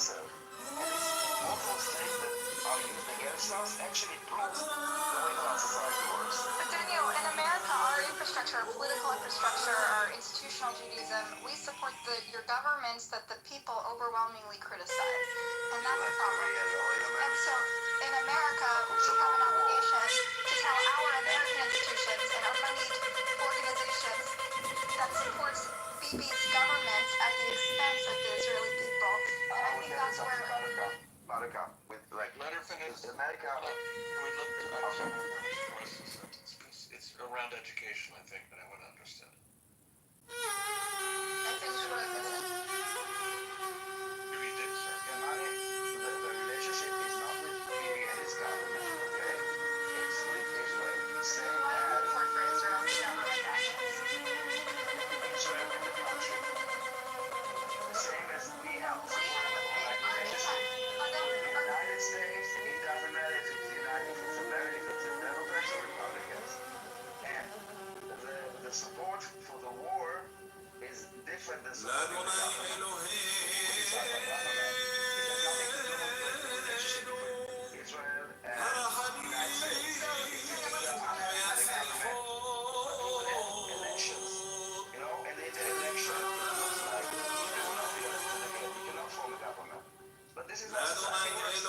ourselves. And this awful things that are used against us actually proves the way that our society works. But Daniel, in America, our infrastructure, our political infrastructure, our institutional Judaism, we support your governments that the people overwhelmingly criticize. And that's a problem. And so in America, we have an obligation to tell our American institutions and our moneyed organizations that supports Bibi's government at the expense of the Israeli people. And I think that's where... Buttercup, with like... Let her finish. America... Can we look at it's around education, I think, but I want to understand. I think it's really good. Maybe you did, sir. The relationship is not with Bibi and his government, okay? It's with Israel. Same Why do we as support for Israel's government actions? Israel and the country. Same as we help. We have a big relationship. The United States, it doesn't matter if it's the United States of America, if it's the Democrats or Republicans. And the support for the war is different than support for the government. It's not the government. It has nothing to do with the relationship between Israel and the United States. It's the American government. But we have elections, you know, and in the election, it looks like we will not be elected again. We cannot form a government. But this is how society works.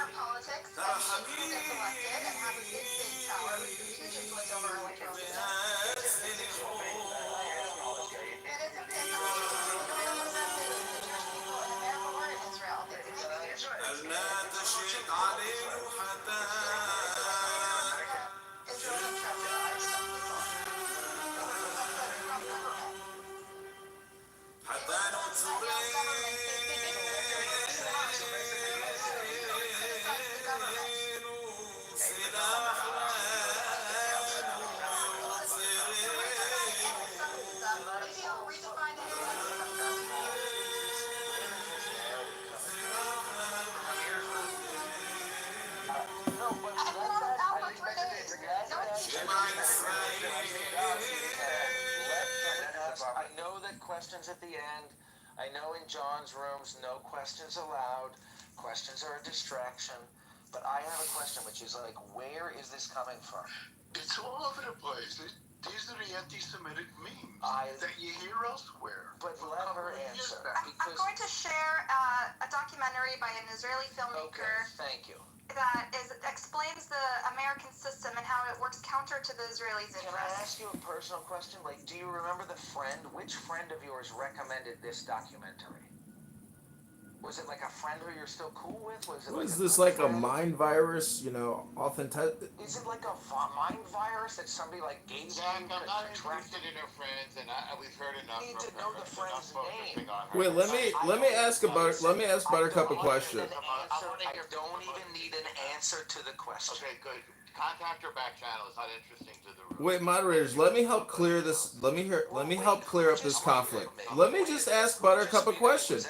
Politics and who gets elected and have a big power with huge influence over our electoral system. It isn't in the Jewish people in America or in Israel. It's Israel and Trump are some people. I know that questions at the end, I know in John's rooms, no questions allowed. Questions are a distraction. But I have a question, which is like, where is this coming from? It's all over the place. These are the anti-Semitic memes that you hear elsewhere. But let her answer. I'm going to share a documentary by an Israeli filmmaker. Okay, thank you. That explains the American system and how it works counter to the Israelis' interests. Can I ask you a personal question? Like, do you remember which friend of yours recommended this documentary? Was it like a friend who you're still cool with? Was this like a mind virus, authentic? Is it like a mind virus that somebody like gave Jack, you? I'm not interested in her friends, and we've heard enough. You need to know the friend's name. Wait, let me ask Buttercup a question. I don't even need an answer to the question. Okay, good. Contact her back channel. It's not interesting to the room. Wait, moderators, let me help clear this. Let me help clear up this conflict. Let me just ask Buttercup a question.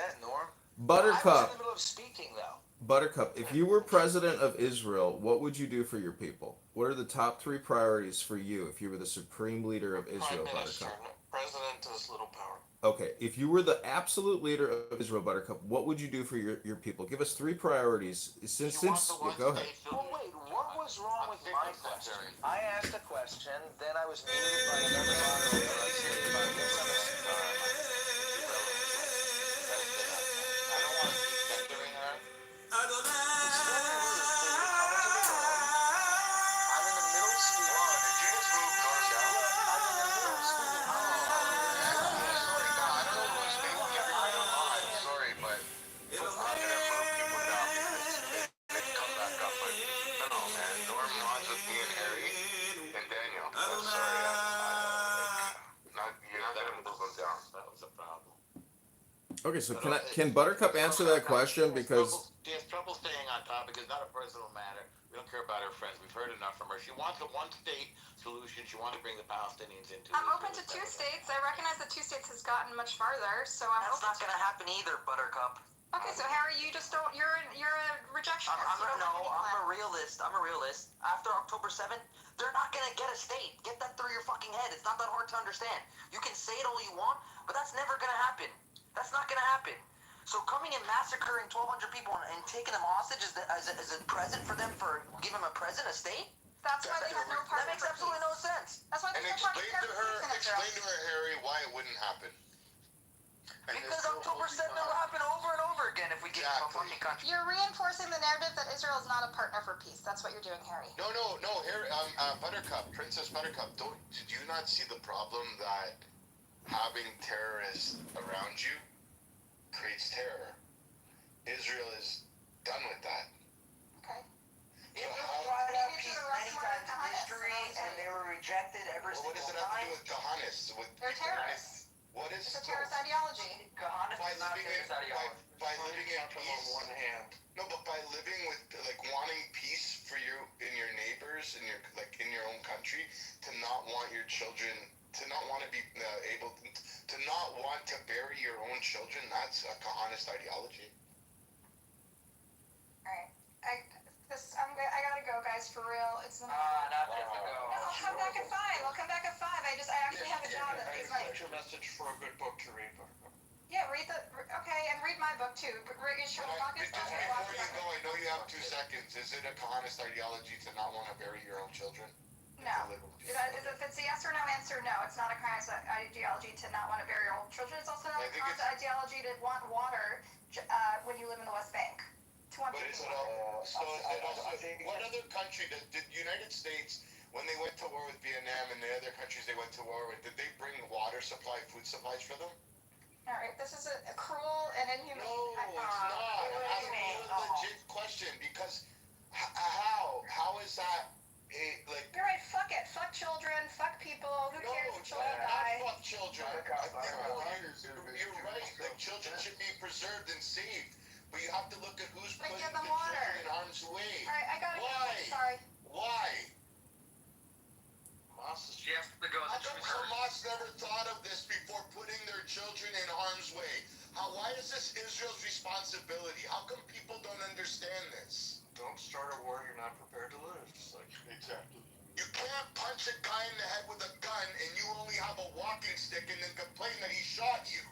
Buttercup. I was in the middle of speaking, though. Buttercup, if you were president of Israel, what would you do for your people? What are the top 3 priorities for you if you were the supreme leader of Israel, Buttercup? President is little power. Okay, if you were the absolute leader of Israel, Buttercup, what would you do for your people? Give us 3 priorities. Since go ahead. Well, wait, what was wrong with my question? I asked a question, then I was muted by another moderator. Okay, so can Buttercup answer that question? Because she has trouble staying on topic. It's not a personal matter. We don't care about her friends. We've heard enough from her. She wants a one-state solution. She wants to bring the Palestinians into. I'm open to 2 states. I recognize that 2 states has gotten much farther, so I'm That's open not going to happen either, Buttercup. Okay, so Harry, you just don't. You're a rejectionist. You don't have any plan. I'm a realist. After October 7th, they're not gonna get a state. Get that through your fucking head. It's not that hard to understand. You can say it all you want, but that's never gonna happen. That's not gonna happen. So coming and massacring 1,200 people and taking them hostage as a present for them, for giving them a present, a state? That's why they have no That partner makes for absolutely peace. no sense. That's why And there's no partner explain for peace in Israel. to her, Harry, why it wouldn't happen. Because October 7th will happen over and over again if we get into a fucking country. You're reinforcing the narrative that Israel is not a partner for peace. That's what you're doing, Harry. No, Harry, Buttercup, Princess Buttercup, did you not see the problem that having terrorists around you creates terror? Israel is done with that. Okay. It was brought up peace many times in history, and they were rejected every Well, what single does it have to time. do with Kahanis? They're terrorists. What is It's a terrorist ideology. Kahanis by is not a living terrorist in ideology. by living in peace? On one hand. No, but by living with like wanting peace for you and your neighbors and your in your own country, to not want your children, to not want to be able to not want to bury your own children, that's a Kahanist ideology. Alright. I gotta go, guys, for real. It's the Not No, to go. I'll come back at 5. I'll come back at 5. I actually have a job at I 8 expect your message for a good book to read. Yeah, and read my book too. But should we talk Just about before you go, I know you have 2 seconds. Is it a Kahanist ideology to not want to bury your own children? No. If it's a yes or no answer, no. It's not a Kahanist ideology to not want to bury your own children. It's also not a Kahanist ideology to want water when you live in the West Bank. To want But people is it to all? So is it also? I think- What other country did the United States, when they went to war with Vietnam and the other countries they went to war with, did they bring water supply, food supplies for them? Alright, this is a cruel and inhumane. No, it's not. I'm asking you a legit question because how is that like? You're right. Fuck it. Fuck children. Fuck people. Who No, cares if it's children not die? fuck children. You're right. Like children should be preserved and saved, but you have to look at who's But putting give the them water. children in harm's way. Alright, I gotta go. Why? Sorry. Why? She has to go How as a come true Hamas never thought of this before putting their children in harm's way? Why is this Israel's responsibility? How come people don't understand this? Don't start a war you're not prepared to lose. Exactly. You can't punch a guy in the head with a gun and you only have a walking stick and then complain that he shot you.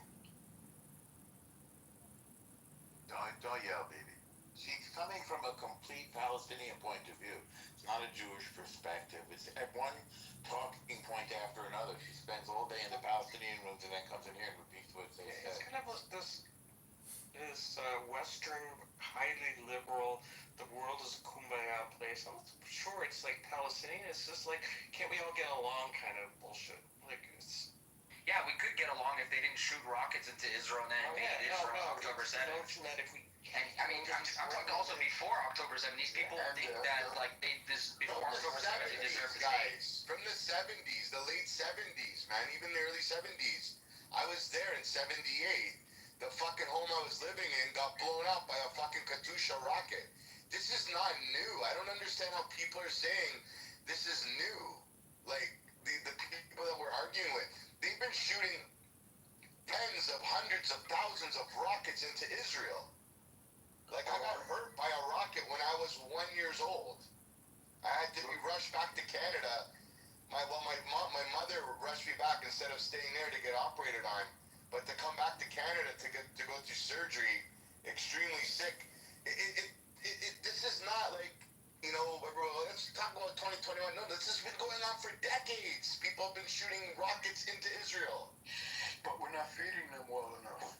Don't yell, baby. She's coming from a complete Palestinian point of view. It's not a Jewish perspective. It's at one talking point after another. She spends all day in the Palestinian rooms and then comes in here and repeats what they It's said. kind of this Western, highly liberal, the world is a kumbaya place. I'm not sure it's like Palestinian. It's just like, can't we all get along kind of bullshit. Like, it's... Yeah, we could get along if they didn't shoot rockets into Israel and then invade Israel on October 7th. Notion that if we... And I mean, I'm talking also before October 7th. These people think that like before October 7th they deserve to stay. Guys, from the 70s, the late 70s, man, even the early 70s. I was there in 78. The fucking home I was living in got blown up by a fucking Katyusha rocket. This is not new. I don't understand how people are saying this is new. Like, the people that we're arguing with, they've been shooting tens of hundreds of thousands of rockets into Israel. Like, I got hurt by a rocket when I was 1 year old. I had to be rushed back to Canada. My mother rushed me back instead of staying there to get operated on. But to come back to Canada to go through surgery, extremely sick. This is not like, you know, let's talk about 2021. No, this has been going on for decades. People have been shooting rockets into Israel. But we're not feeding them well enough.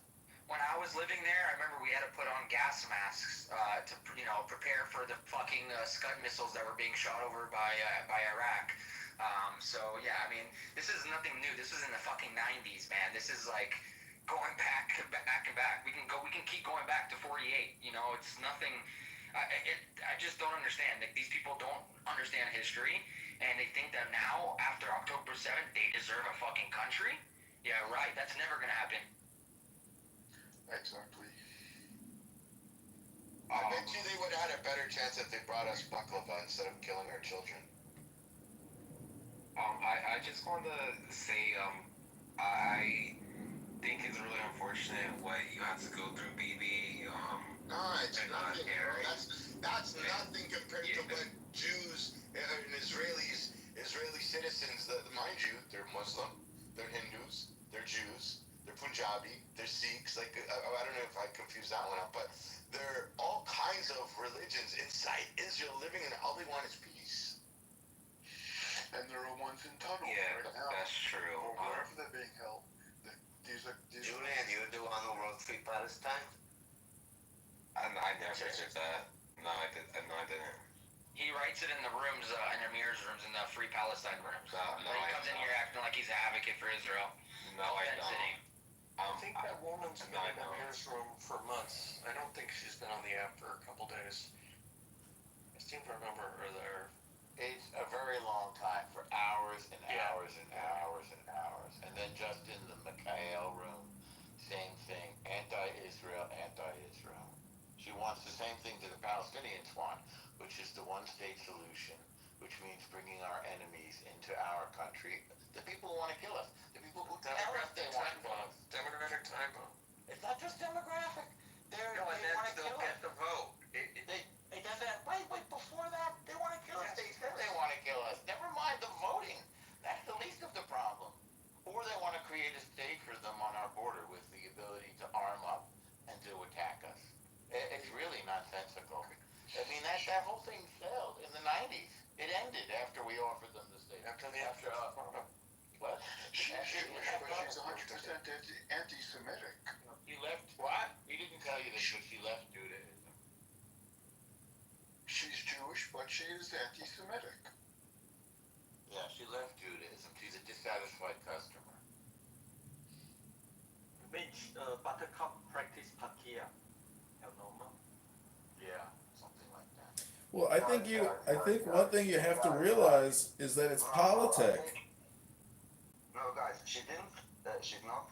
When I was living there, I remember we had to put on gas masks to prepare for the fucking Scud missiles that were being shot over by Iraq. So yeah, I mean, this is nothing new. This is in the fucking 90s, man. This is like going back and back. We can keep going back to 48. You know, it's nothing. I just don't understand. Like, these people don't understand history, and they think that now, after October 7th, they deserve a fucking country. Yeah, right. That's never gonna happen. Exactly. I bet you they would have had a better chance if they brought us baklava instead of killing our children. I just want to say, I think it's really unfortunate what you have to go through, BB. No, it's and nothing, bro. Harry. That's nothing compared to what Jews and Israeli citizens, mind you, they're Muslim, they're Hindus, they're Jews, they're Punjabi, they're Sikhs. Like, I don't know if I confused that one up, but they're all kinds of religions inside Israel living, and all they want is peace. And there are ones in tunnels Yeah, right now. that's true. Or wherever they're being held. Julian, you the one who wrote Free Palestine? I never did that. No, I didn't. He writes it in the rooms, in Amir's rooms, in the Free Palestine rooms. No, He I comes in don't. here acting like he's an advocate for Israel. No, I Tent City. don't. I think that woman's been in know. Amir's room for months. I don't think she's been on the app for a couple days. I seem to remember her there. It's a very long time, for hours and Yeah. hours and hours and hours. And then just in the Mikhail room, same thing, anti-Israel, anti-Israel. She wants the same thing that the Palestinians want, which is the one-state solution, which means bringing our enemies into our country. The people who want to kill us, the people who tell us they want to kill us. Demographic time bomb. It's not just demographic. No, and They then want to they'll kill get us. the vote. They did that. Wait, before that, they want to kill us. They said they want to kill us. Never mind the voting. That's the least of the problem. Or they want to create a state for them on our border with the ability to arm up and to attack us. It's really nonsensical. I mean, that whole thing failed in the 90s. It ended after we offered them the state. After the What? She's Jewish, but she's 100% anti-Semitic. She left what? We didn't tell you this, but she left Judaism. She's Jewish, but she is anti-Semitic. Yeah, she left Judaism. She's a dissatisfied customer. Which Buttercup practice Pakia? Normal. Yeah, something like that. Well, I think one thing you have to realize is that it's politic. No, guys, she didn't. She's not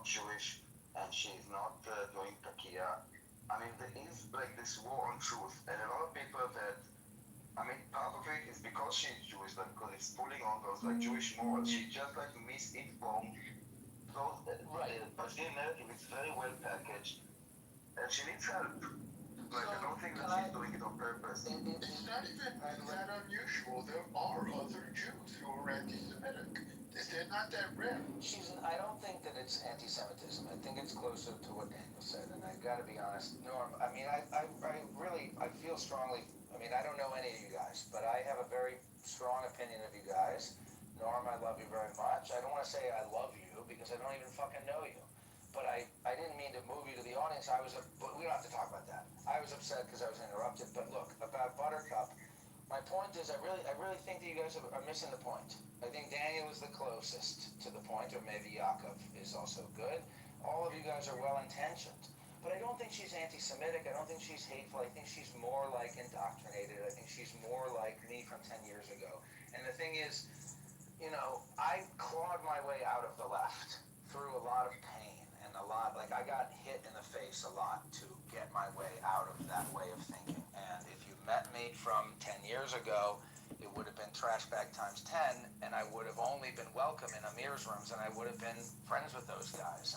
Jewish, and she's not doing takia. I mean, there is like this war on truth, and a lot of people that. I mean, part of it is because she's Jewish, but because it's pulling on those like Jewish morals. She just like misinformed those. Right. The Palestinian narrative is very well packaged, and she needs help. Like, I don't think that she's doing it on purpose. It's not even that unusual. There are other Jews who are anti-Semitic. They're not that rare. I don't think that it's anti-Semitism. I think it's closer to what Daniel said, and I've got to be honest, Norm. I mean, I feel strongly. I mean, I don't know any of you guys, but I have a very strong opinion of you guys. Norm, I love you very much. I don't want to say I love you because I don't even fucking know you. But I didn't mean to move you to the audience. But we don't have to talk about that. I was upset because I was interrupted. But look, about Buttercup, my point is I really think that you guys are missing the point. I think Daniel is the closest to the point, or maybe Yaakov is also good. All of you guys are well-intentioned. But I don't think she's anti-Semitic. I don't think she's hateful. I think she's more like indoctrinated. I think she's more like me from 10 years ago. And the thing is, you know, I clawed my way out of the left through a lot of pain. I got hit in the face a lot to get my way out of that way of thinking. And if you met me from 10 years ago, it would have been trash bag times 10, and I would have only been welcome in Amir's rooms, and I would have been friends with those guys,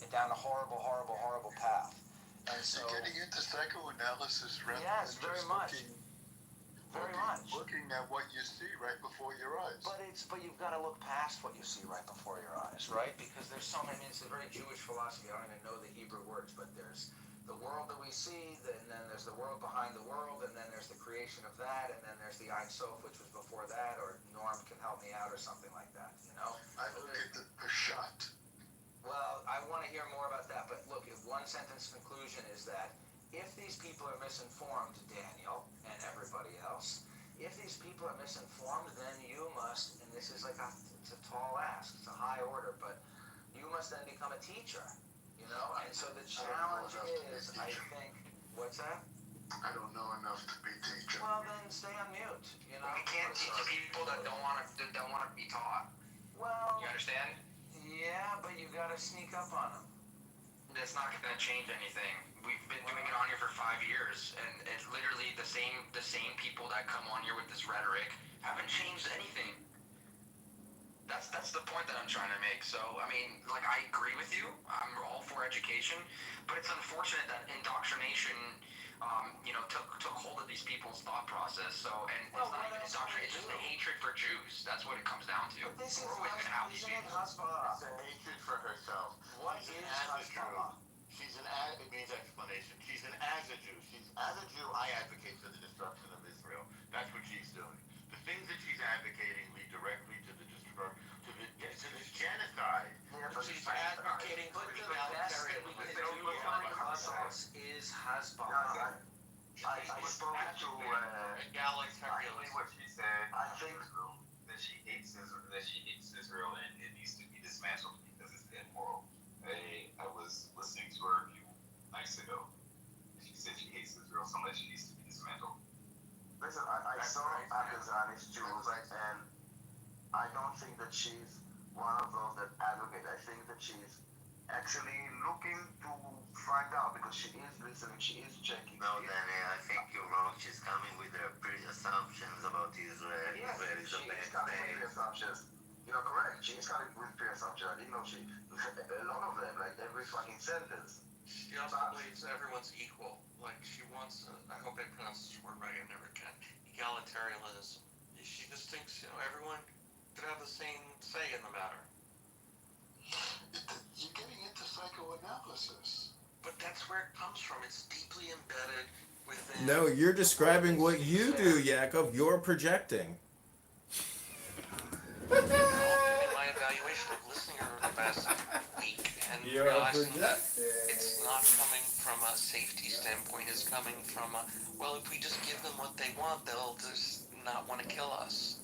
and down a horrible, horrible, horrible path. And so, You're getting into psychoanalysis rather yes, than very just much. looking at what you see right before your eyes. But you've got to look past what you see right before your eyes, right? Because there's so many. It's a very Jewish philosophy. I don't even know the Hebrew words, but there's the world that we see, and then there's the world behind the world, and then there's the creation of that, and then there's the Ein Sof, which was before that, or Norm can help me out, or something like that. You know? I look at the Peshat. Well, I want to hear more about that, but look, if one sentence conclusion is that if these people are misinformed, Daniel and everybody else, if these people are misinformed, then you must, and this is like it's a tall ask, it's a high order, but you must then become a teacher, you know? And so the challenge is, I think, what's that? I don't know enough to be teacher. Well, then stay on mute, you know? We can't teach people that don't want to be taught. Well, You understand? yeah, but you got to sneak up on them. That's not going to change anything. We've been doing it on here for 5 years, and it's literally the same people that come on here with this rhetoric haven't changed anything. That's the point that I'm trying to make. So, I mean, like, I agree with you. I'm all for education, but it's unfortunate that indoctrination, took hold of these people's thought process. So, and it's not even indoctrination; it's just a hatred for Jews. That's what it comes down to. But this is We're always gonna have these people. It's a hatred for herself. What She's is an as a Jew. Hezbollah? It means explanation. She's an as a Jew. As a Jew, I advocate for the destruction of Israel. That's what she's doing. The things that she's advocating lead directly to the genocide. Yeah, but she's advocating for the best that we can do on Cosmos is Hezbollah. I spoke to Exactly what she said. I think that she hates Israel and it needs to be dismantled because it's immoral. I was listening to her a few nights ago. She said she hates Israel so much she needs to be dismantled. Listen, I saw Afghani's Jews, and I don't think that she's one of those that advocate. I think that she's actually looking to find out because she is listening, she is checking. No, Danny, I think you're wrong. She's coming with her pre-assumptions about Israel. Yes, Israel is a she bad is coming thing. with pre-assumptions. You're correct. She is coming with pre-assumptions. I didn't know a lot of them, like every fucking sentence. She also believes everyone's equal. Like, she wants, I hope I pronounce this word right, I never can, egalitarianism. She just thinks, everyone could have the same say in the matter. You're getting into psychoanalysis. But that's where it comes from. It's deeply embedded within... No, you're describing what you do, Yakov. You're projecting. In my evaluation of listening to the past week and realizing that it's not coming from a safety standpoint, it's coming from a, well, if we just give them what they want, they'll just not want to kill us.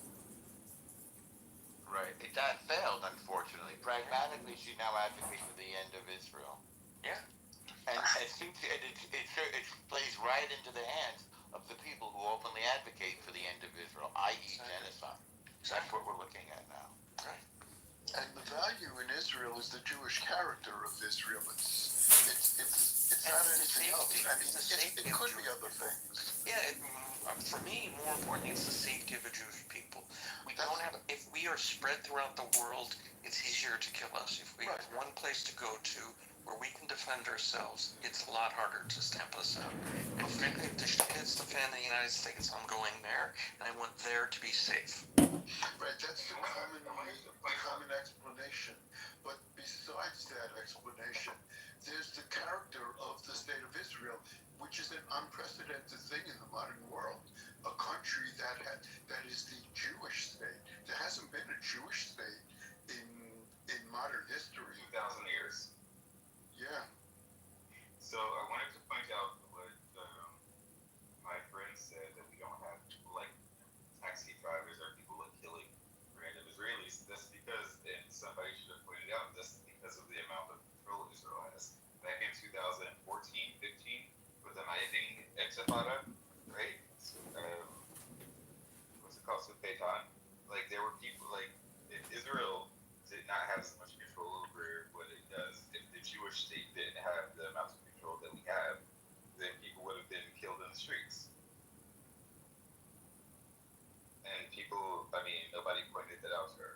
Right. That failed, unfortunately. Pragmatically, she now advocates for the end of Israel. Yeah. And it plays right into the hands of the people who openly advocate for the end of Israel, i.e. genocide. That's what we're looking at now. Right. And the value in Israel is the Jewish character of Israel. It's not anything else. I mean, it could be other things. Yeah, for me, more importantly, it's the safety of the Jewish people. If we are spread throughout the world, it's easier to kill us. If we have one place to go to where we can defend ourselves, it's a lot harder to stamp us out. And frankly, if the shit hits the fan in the United States, I'm going there, and I want there to be safe. Right, that's the common explanation. But besides that explanation, there's the character of the state of Israel, which is an unprecedented thing in the modern world. A country that is the Jewish state. There hasn't been a Jewish state in modern history. 2,000 years. Yeah. So I wanted to point out what my friend said, that we don't have like taxi drivers or people like killing random Israelis. That's because, and somebody should have pointed out, that's because of the amount of control Israel has. Back in 2014, 15, with the Mayadim Exifada, right? What's it called? Sufetan. Like, there were people, like, if Israel did not have as much control over what it does, if the Jewish state didn't have the amount of control that we have, then people would have been killed in the streets. And people, nobody pointed that out to her.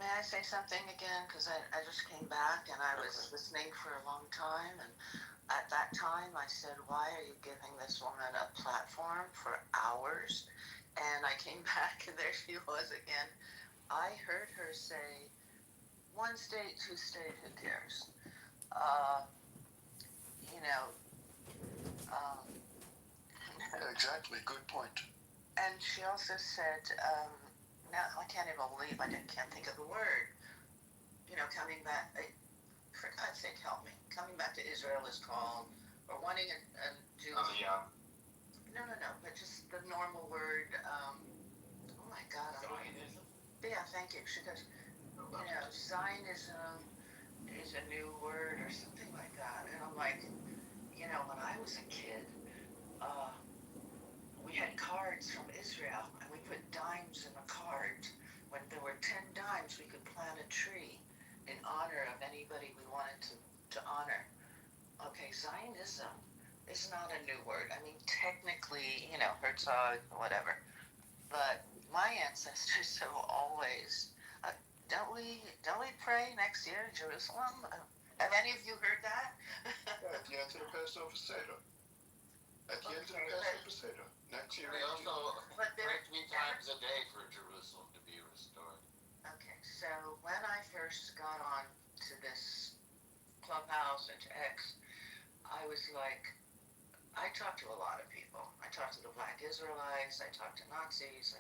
May I say something again? Because I just came back and I was listening for a long time. And at that time I said, why are you giving this woman a platform for hours? And I came back and there she was again. I heard her say, one state, two state, who cares? Exactly, good point. And she also said, now I can't even believe I can't think of the word. Coming back, for God's sake, help me. Coming back to Israel is called, or wanting a Jew. No, but just the normal word. Oh my God. Zionism? Yeah, thank you. She goes, Zionism is a new word or something like that. And I'm like, when I was a kid, we had cards from Israel, and we put dimes in a card. When there were 10 dimes, we could plant a tree in honor of anybody we wanted to honor. Okay, Zionism is not a new word. I mean, technically, Herzog, whatever. But my ancestors have always. Don't we pray next year in Jerusalem? Have any of you heard that? Yeah, at the end of the Passover Seder. At the end of the Passover Seder. Next year. We also But there, pray 3 times a day for Jerusalem to be restored. okay, so when I first got on to this Clubhouse and to X, I was like, I talked to a lot of people. I talked to the Black Israelites. I talked to Nazis.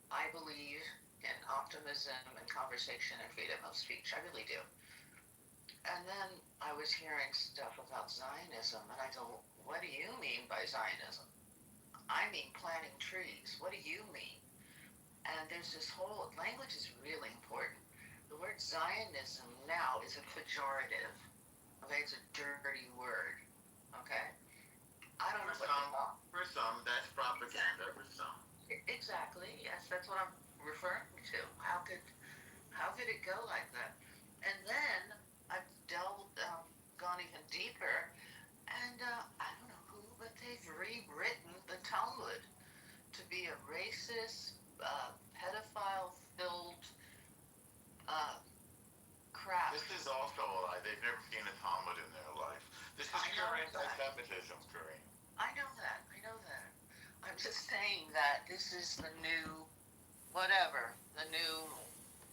I believe in optimism and conversation and freedom of speech. I really do. And then I was hearing stuff about Zionism, and I go, what do you mean by Zionism? I mean planting trees. What do you mean? And there's this whole language is really important. The word Zionism now is a pejorative. Okay, it's a dirty word. Okay, I don't know what they call. For some, that's propaganda. For some, Exactly. Yes, that's what I'm referring to. How could it go like that? And then I've gone even deeper, and I don't know who, but they've rewritten the Talmud to be a racist, pedophile-filled uh, crap. this is also a lie. They've never seen a Talmud in their life. This is I know pure that. anti-Semitism, Kareem. I know that. I'm just saying that this is the new, whatever, the new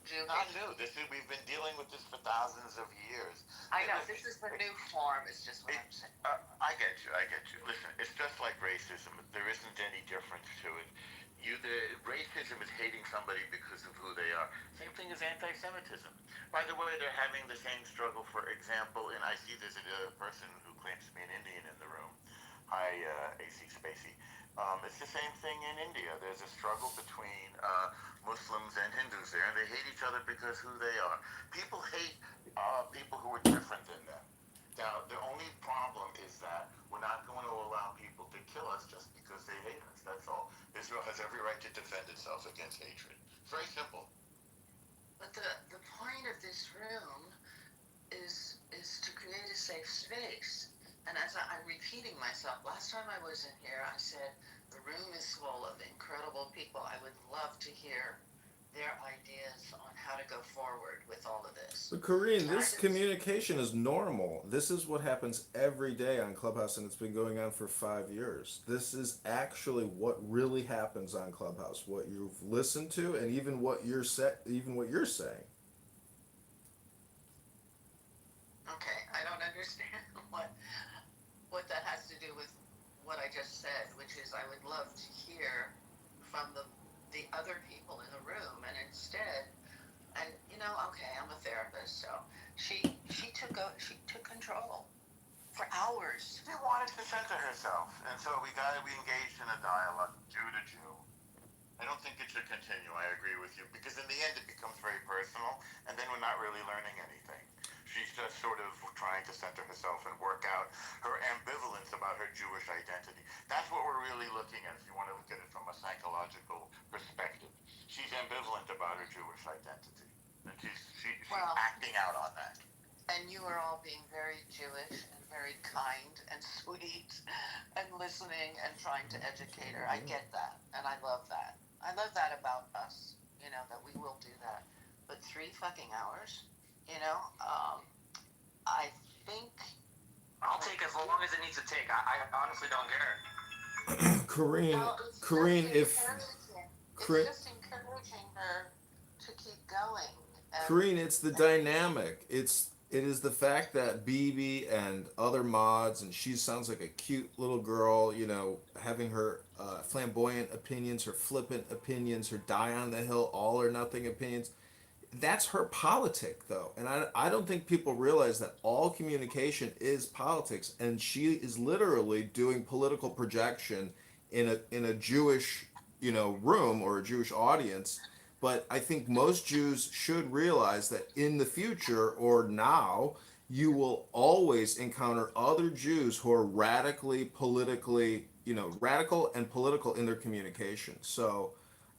Jewish. Not new. We've been dealing with this for thousands of years. I know, this is the new form, is just what I'm saying. I get you. Listen, it's just like racism. There isn't any difference to it. Racism is hating somebody because of who they are. Same thing as anti-Semitism. By the way, they're having the same struggle, for example, and I see there's a person who claims to be an Indian in the room. Hi, AC Spacey. It's the same thing in India. There's a struggle between Muslims and Hindus there, and they hate each other because who they are. People hate people who are different than them. Now, the only problem is that we're not going to allow people to kill us just because they hate us. That's all. Israel has every right to defend itself against hatred. It's very simple. But the point of this room is to create a safe space. And as I'm repeating myself, last time I was in here, I said the room is full of incredible people. I would love to hear their ideas on how to go forward with all of this. But Corinne, this communication is normal. This is what happens every day on Clubhouse, and it's been going on for 5 years. This is actually what really happens on Clubhouse. What you've listened to, and even what you're saying. Okay, I don't understand what that has to do with what I just said, which is I would love to hear from the other people in the room, and instead, and okay, I'm a therapist, so she took control for hours. She wanted to censor herself, and so we engaged in a dialogue, Jew to Jew. I don't think it should continue. I agree with you, because in the end it becomes very personal, and then we're not really learning anything. She's just sort of trying to center herself and work out her ambivalence about her Jewish identity. That's what we're really looking at, if you want to look at it from a psychological perspective. She's ambivalent about her Jewish identity, and she's acting out on that. And you are all being very Jewish and very kind and sweet and listening and trying to educate her. I get that, and I love that. I love that about us, that we will do that. But 3 fucking hours? I think I'll take as long as it needs to take. I honestly don't care. Corinne, it's just encouraging her to keep going. Corinne, it's the dynamic. It is the fact that BB and other mods, and she sounds like a cute little girl, having her flamboyant opinions, her flippant opinions, her die on the hill, all or nothing opinions. That's her politic, though, and I don't think people realize that all communication is politics, and she is literally doing political projection in a Jewish room or a Jewish audience. But I think most Jews should realize that in the future or now, you will always encounter other Jews who are radically politically, radical and political in their communication. So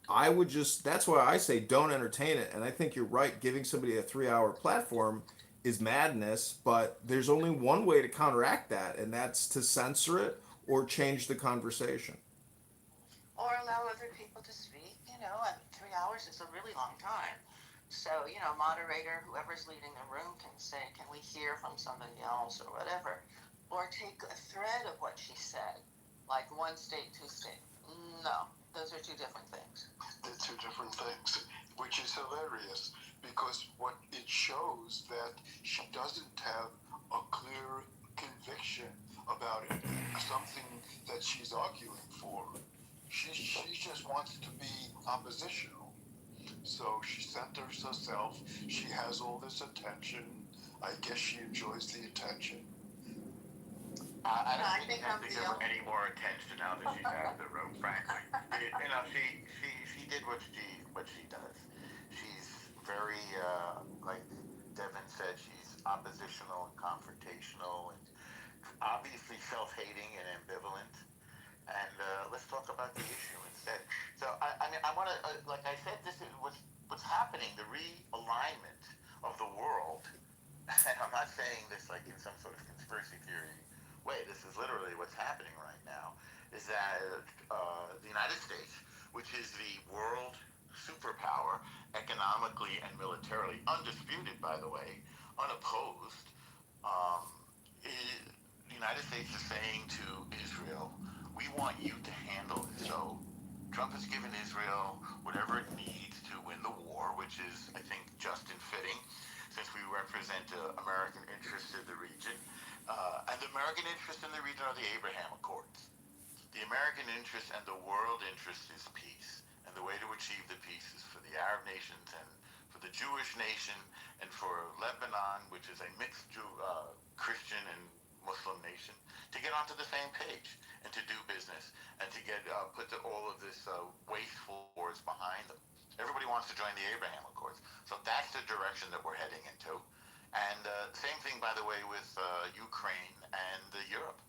that's why I say don't entertain it. And I think you're right. Giving somebody a 3-hour platform is madness, but there's only one way to counteract that, and that's to censor it or change the conversation. or allow other people to speak. And 3 hours is a really long time. So, moderator, whoever's leading the room can say, can we hear from somebody else or whatever? Or take a thread of what she said, like one state, two state. No, those are two different things. They're two different things, which is hilarious because what it shows that she doesn't have a clear conviction about it, something that she's arguing for. She just wants to be oppositional. So she centers herself. She has all this attention. I guess she enjoys the attention. I don't I think think you have I'm to the give her only- any more attention now that she's out of the room, frankly. She did what she does. She's very, like Devin said, she's oppositional and confrontational and obviously self-hating and ambivalent. And let's talk about the issue instead. So I mean, I want to, like I said, this is what's happening. The realignment of the world, and I'm not saying this like in some sort of conspiracy theory way. This is literally what's happening right now. Is that the United States, which is the world superpower, economically and militarily, undisputed, by the way, unopposed, um, the United States is saying to Israel, we want you to handle it. So Trump has given Israel whatever it needs to win the war, which is, I think, just and fitting, since we represent American interests in the region. And the American interests in the region are the Abraham Accords. The American interest and the world interest is peace. And the way to achieve the peace is for the Arab nations and for the Jewish nation and for Lebanon, which is a mixed Christian and Muslim nation, to get onto the same page and to do business and to get put all of this wasteful wars behind them. Everybody wants to join the Abraham Accords. So that's the direction that we're heading into. And same thing, by the way, with Ukraine and Europe.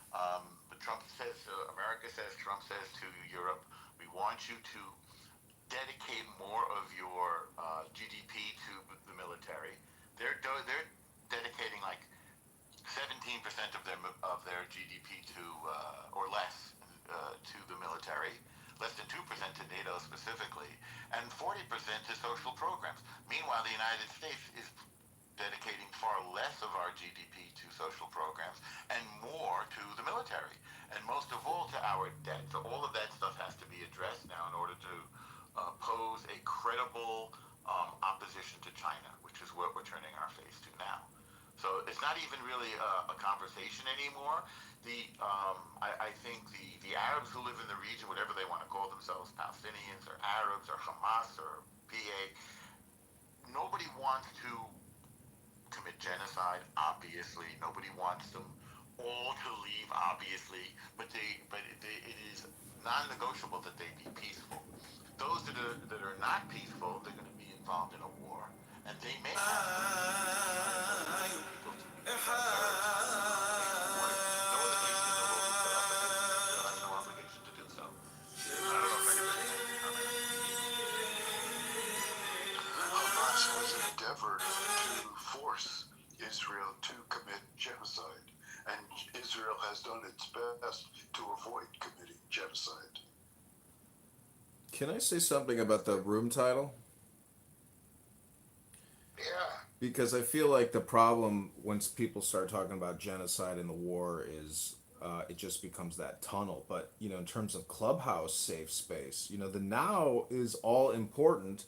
But America says, Trump says to Europe, we want you to dedicate more of your GDP to the military. They're dedicating like 17% of their GDP to or less to the military, less than 2% to NATO specifically, and 40% to social programs. Meanwhile, the United States is dedicating far less of our GDP to social programs and more to the military, and most of all to our debt. So all of that stuff has to be addressed now in order to pose a credible opposition to China, which is what we're turning our face to now. So it's not even really a conversation anymore. I think the Arabs who live in the region, whatever they want to call themselves, Palestinians or Arabs or Hamas or PA, nobody wants to commit genocide. Obviously, nobody wants them all to leave. Obviously, but it is non-negotiable that they be peaceful. Those that are not peaceful, they're going to be involved in a war, and they may have to no other nation in the world will put up with it. They'll have no obligation to do so. I don't know if anybody has any comment. Hamas has endeavored to force Israel to commit genocide, and Israel has done its best to avoid committing genocide. Can I say something about the room title? Yeah. Because I feel like the problem once people start talking about genocide and the war is it just becomes that tunnel. But in terms of clubhouse safe space, the now is all important.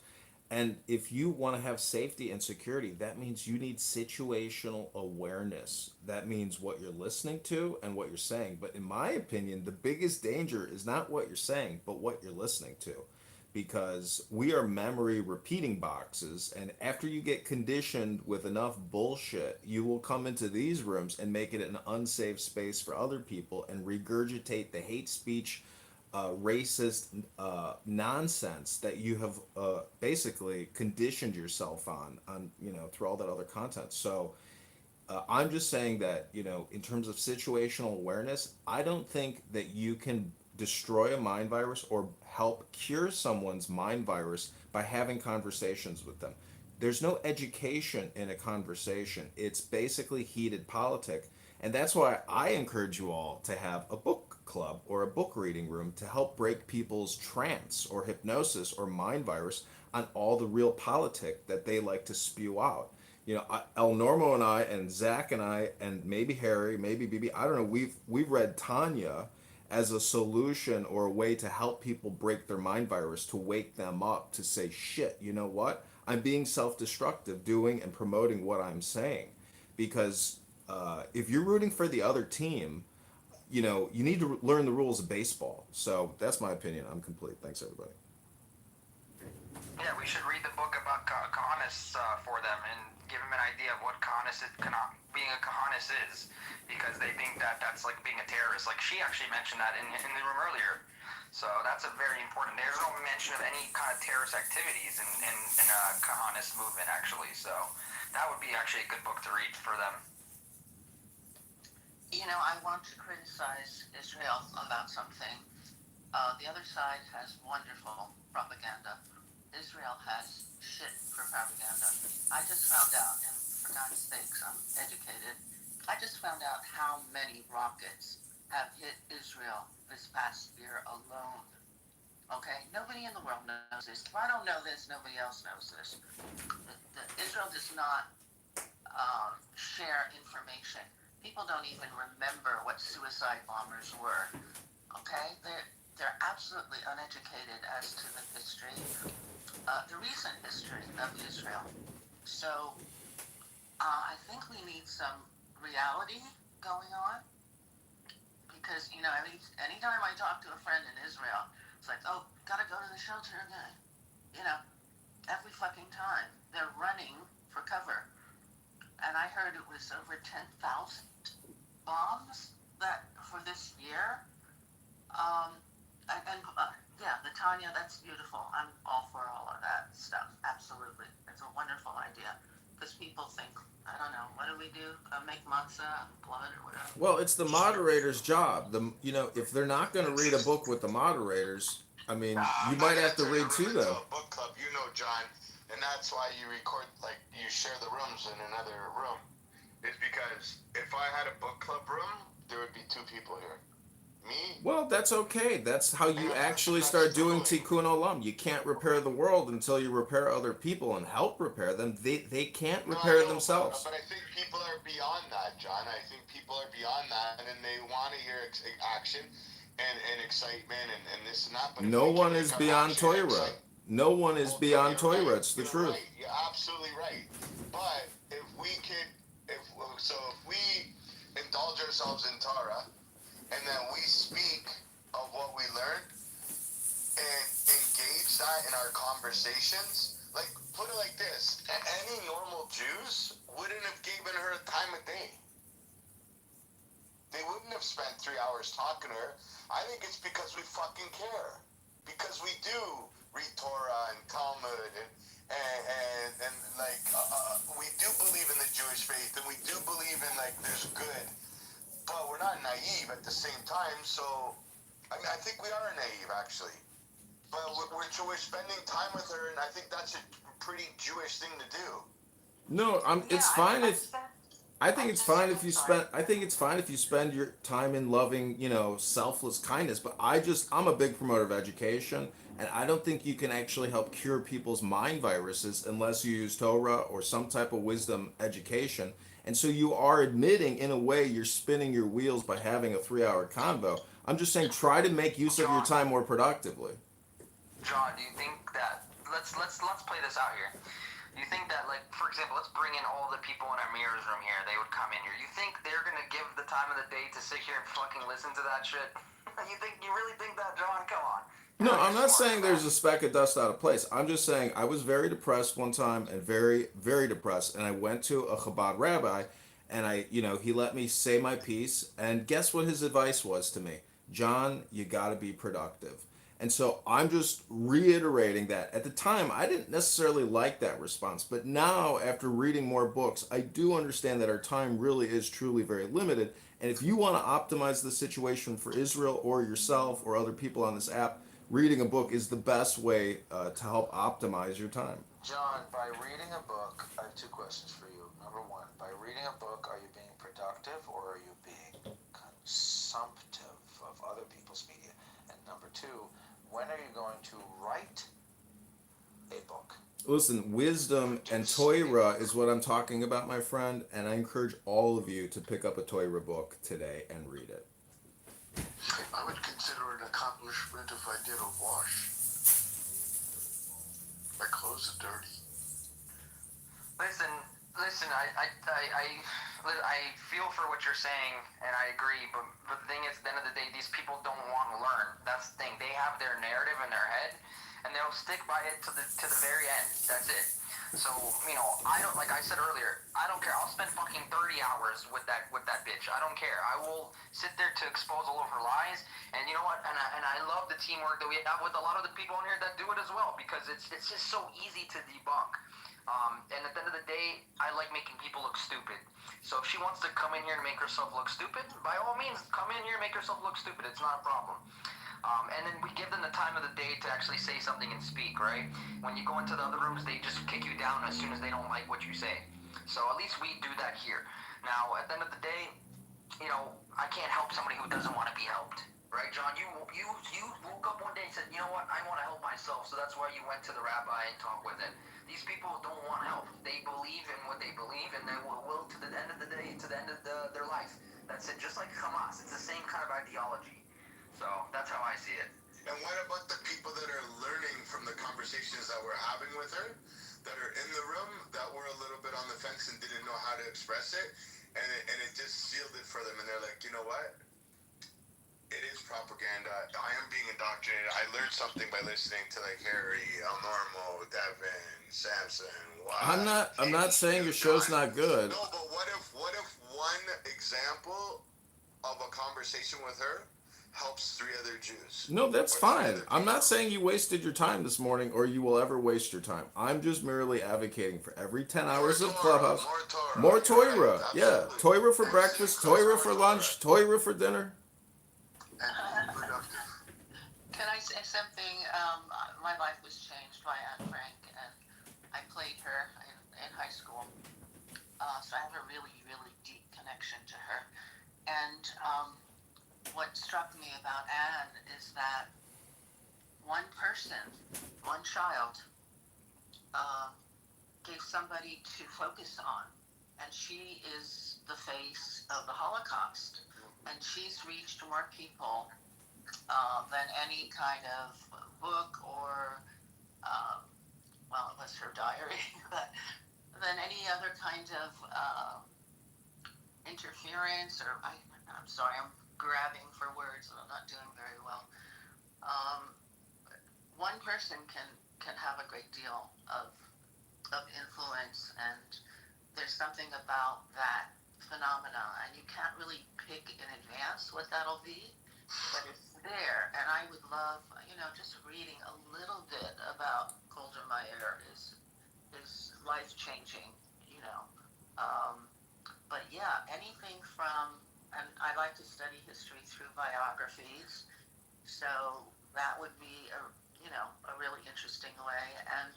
And if you want to have safety and security, that means you need situational awareness. That means what you're listening to and what you're saying. But in my opinion, the biggest danger is not what you're saying, but what you're listening to. Because we are memory repeating boxes, and after you get conditioned with enough bullshit, you will come into these rooms and make it an unsafe space for other people and regurgitate the hate speech, racist nonsense that you have basically conditioned yourself on through all that other content. So I'm just saying that, in terms of situational awareness, I don't think that you can destroy a mind virus or help cure someone's mind virus by having conversations with them. There's no education in a conversation. It's basically heated politic. And that's why I encourage you all to have a book club or a book reading room to help break people's trance or hypnosis or mind virus on all the real politic that they like to spew out. El Normo and I and Zach and I and maybe Harry, maybe BB, I don't know. We've read Tanya as a solution or a way to help people break their mind virus, to wake them up, to say, shit, you know what? I'm being self-destructive doing and promoting what I'm saying. Because if you're rooting for the other team, you need to learn the rules of baseball. So that's my opinion. I'm complete. Thanks, everybody. Yeah, we should read the book about Kahanis for them and give them an idea of what being a Kahanis is, because they think that that's like being a terrorist. Like she actually mentioned that in the room earlier. So that's a very important. There's no mention of any kind of terrorist activities in Kahanis movement actually. So that would be actually a good book to read for them. I want to criticize Israel about something. The other side has wonderful propaganda. Israel has shit for propaganda. I just found out, and for God's sakes, I'm educated. I just found out how many rockets have hit Israel this past year alone. Okay? Nobody in the world knows this. If I don't know this, nobody else knows this. Israel does not share information. People don't even remember what suicide bombers were. Okay? They're absolutely uneducated as to the history, the recent history of Israel. So I think we need some reality going on, because anytime I talk to a friend in Israel, it's like, oh, gotta go to the shelter again. Every fucking time they're running for cover. And I heard it was over 10,000 bombs that for this year. Yeah, the Tanya, that's beautiful. I'm all for all of that stuff. Absolutely. It's a wonderful idea. Because people think, I don't know, what do we do? Make matzah and blood or whatever? Well, it's the moderator's job. If they're not going to read a book with the moderators, I mean, you might have to read to them. A book club, John, and that's why you record, like, you share the rooms in another room. Is because if I had a book club room, there would be 2 people here. Me? Well, that's okay. That's how you actually start doing tikkun olam. You can't repair the world until you repair other people and help repair them. They can't repair themselves. But I think people are beyond that, John. I think people are beyond that, and they want to hear action and excitement and this and that. But no one is beyond Torah. No one is beyond Torah. It's the truth. Right. You're absolutely right. But if we indulge ourselves in Torah, and then we speak of what we learned and engage that in our conversations. Like, put it like this. Any normal Jews wouldn't have given her time of day. They wouldn't have spent 3 hours talking to her. I think it's because we fucking care. Because we do read Torah and Talmud and we do believe in the Jewish faith, and we do believe in, like, there's good. But we're not naive at the same time, so I think we are naive, actually. But we're spending time with her, and I think that's a pretty Jewish thing to do. No, it's fine if. I think it's fine if you spend. I think it's fine if you spend your time in loving, selfless kindness. But I'm a big promoter of education, and I don't think you can actually help cure people's mind viruses unless you use Torah or some type of wisdom education. And so you are admitting, in a way, you're spinning your wheels by having a 3-hour convo. I'm just saying, try to make use of your time more productively. John, do you think that let's play this out here? Do you think that, like, for example, let's bring in all the people in our mirrors room here. They would come in here. You think they're gonna give the time of the day to sit here and fucking listen to that shit? You really think that, John? Come on. No, I'm not saying there's a speck of dust out of place. I'm just saying I was very depressed one time, and very, very depressed. And I went to a Chabad rabbi, and he let me say my piece. And guess what his advice was to me? John, you got to be productive. And so I'm just reiterating that. At the time, I didn't necessarily like that response. But now, after reading more books, I do understand that our time really is truly very limited. And if you want to optimize the situation for Israel or yourself or other people on this app, reading a book is the best way to help optimize your time. John, by reading a book, I have 2 questions for you. Number 1, by reading a book, are you being productive or are you being consumptive? of other people's media? And number two, when are you going to write a book? Listen, wisdom and Torah is what I'm talking about, my friend, and I encourage all of you to pick up a Torah book today and read it. I would consider it an accomplishment if I did a wash. My clothes are dirty. Listen, I feel for what you're saying, and I agree, but the thing is, at the end of the day, these people don't want to learn. That's the thing. They have their narrative in their head, and they'll stick by it to the very end. That's it. So, I don't, like I said earlier, I don't care. I'll spend fucking 30 hours with that bitch. I don't care. I will sit there to expose all of her lies, and you know what? And I love the teamwork that we have with a lot of the people in here that do it as well, because it's just so easy to debunk. And at the end of the day, I like making people look stupid. So if she wants to come in here and make herself look stupid, by all means, come in here and make herself look stupid. It's not a problem. And then we give them the time of the day to actually say something and speak, right? When you go into the other rooms, they just kick you down as soon as they don't like what you say. So at least we do that here. Now, at the end of the day, I can't help somebody who doesn't want to be helped. Right, John? You woke up one day and said, you know what, I want to help myself, so that's why you went to the rabbi and talked with him. These people don't want help. They believe in what they believe, and they will to the end of the day, to the end of their life. That's it. Just like Hamas. It's the same kind of ideology. So that's how I see it. And what about the people that are learning from the conversations that we're having with her, that are in the room, that were a little bit on the fence and didn't know how to express it, and it just sealed it for them, and they're like, you know what? It is propaganda. I am being indoctrinated. I learned something by listening to like Harry, El Normo, Devin, Samson. I'm not saying your show's not good. No, but what if one example of a conversation with her helps 3 other Jews? No, that's fine. I'm not saying you wasted your time this morning or you will ever waste your time. I'm just merely advocating for every 10 hours of Clubhouse. More Torah. Yeah. Torah for breakfast, Torah for lunch, Torah for dinner. Can I say something? My life was changed by Anne Frank, and I played her in high school. So I have a really, really deep connection to her. And what struck me about Anne is that one person, one child, gave somebody to focus on. And she is the face of the Holocaust. And she's reached more people than any kind of book or, well, it was her diary, but than any other kind of interference or, I'm sorry, I'm grabbing for words and I'm not doing very well. One person can have a great deal of influence, and there's something about that phenomena, and you can't really pick in advance what that'll be, but it's there. And I would love, just reading a little bit about Golda Meir is life-changing, but yeah, anything from, and I like to study history through biographies, so that would be a really interesting way. And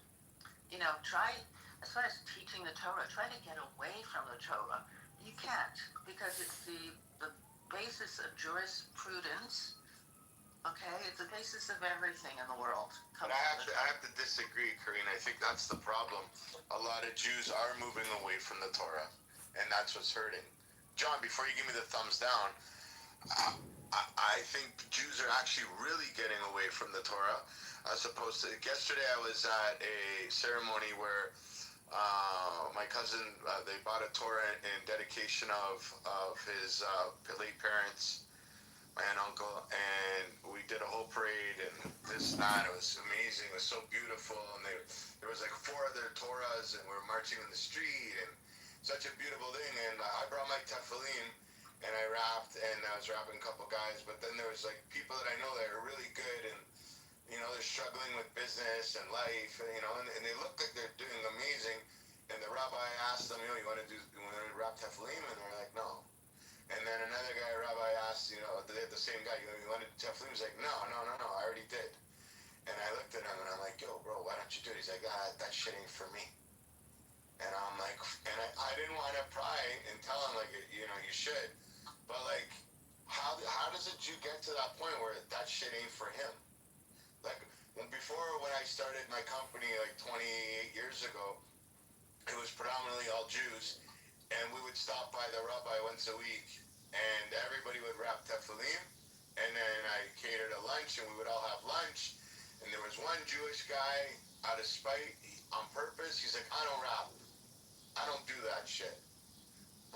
try, as far as teaching the Torah, try to get away from the Torah. You can't, because it's the basis of jurisprudence. Okay, it's the basis of everything in the world. But I have to disagree, Karine. I think that's the problem. A lot of Jews are moving away from the Torah, and that's what's hurting. John, before you give me the thumbs down, I think Jews are actually really getting away from the Torah, as opposed to yesterday. I was at a ceremony where my cousin, they bought a Torah in dedication of his late parents, my aunt and uncle, and we did a whole parade and this and that. It was amazing. It was so beautiful, and there was like 4 other Torahs, and we were marching in the street, and such a beautiful thing. And I brought my tefillin, and I rapped, and I was rapping a couple guys, but then there was like people that I know that are really good, and they're struggling with business and life, and they look like they're doing amazing. And the rabbi asked them, you want to rap tefillin? And they're like, no. And then another guy, rabbi asked, the same guy, you want to do tefillin? He's like, no, I already did. And I looked at him and I'm like, yo, bro, why don't you do it? He's like, that shit ain't for me. And I'm like, and I didn't want to pry and tell him, like, you should. But, like, how does a Jew get to that point where that shit ain't for him? Like when I started my company like 28 years ago, it was predominantly all Jews, and we would stop by the rabbi once a week, and everybody would wrap tefillin, and then I catered a lunch, and we would all have lunch, and there was one Jewish guy, out of spite, on purpose, he's like, I don't rap. I don't do that shit.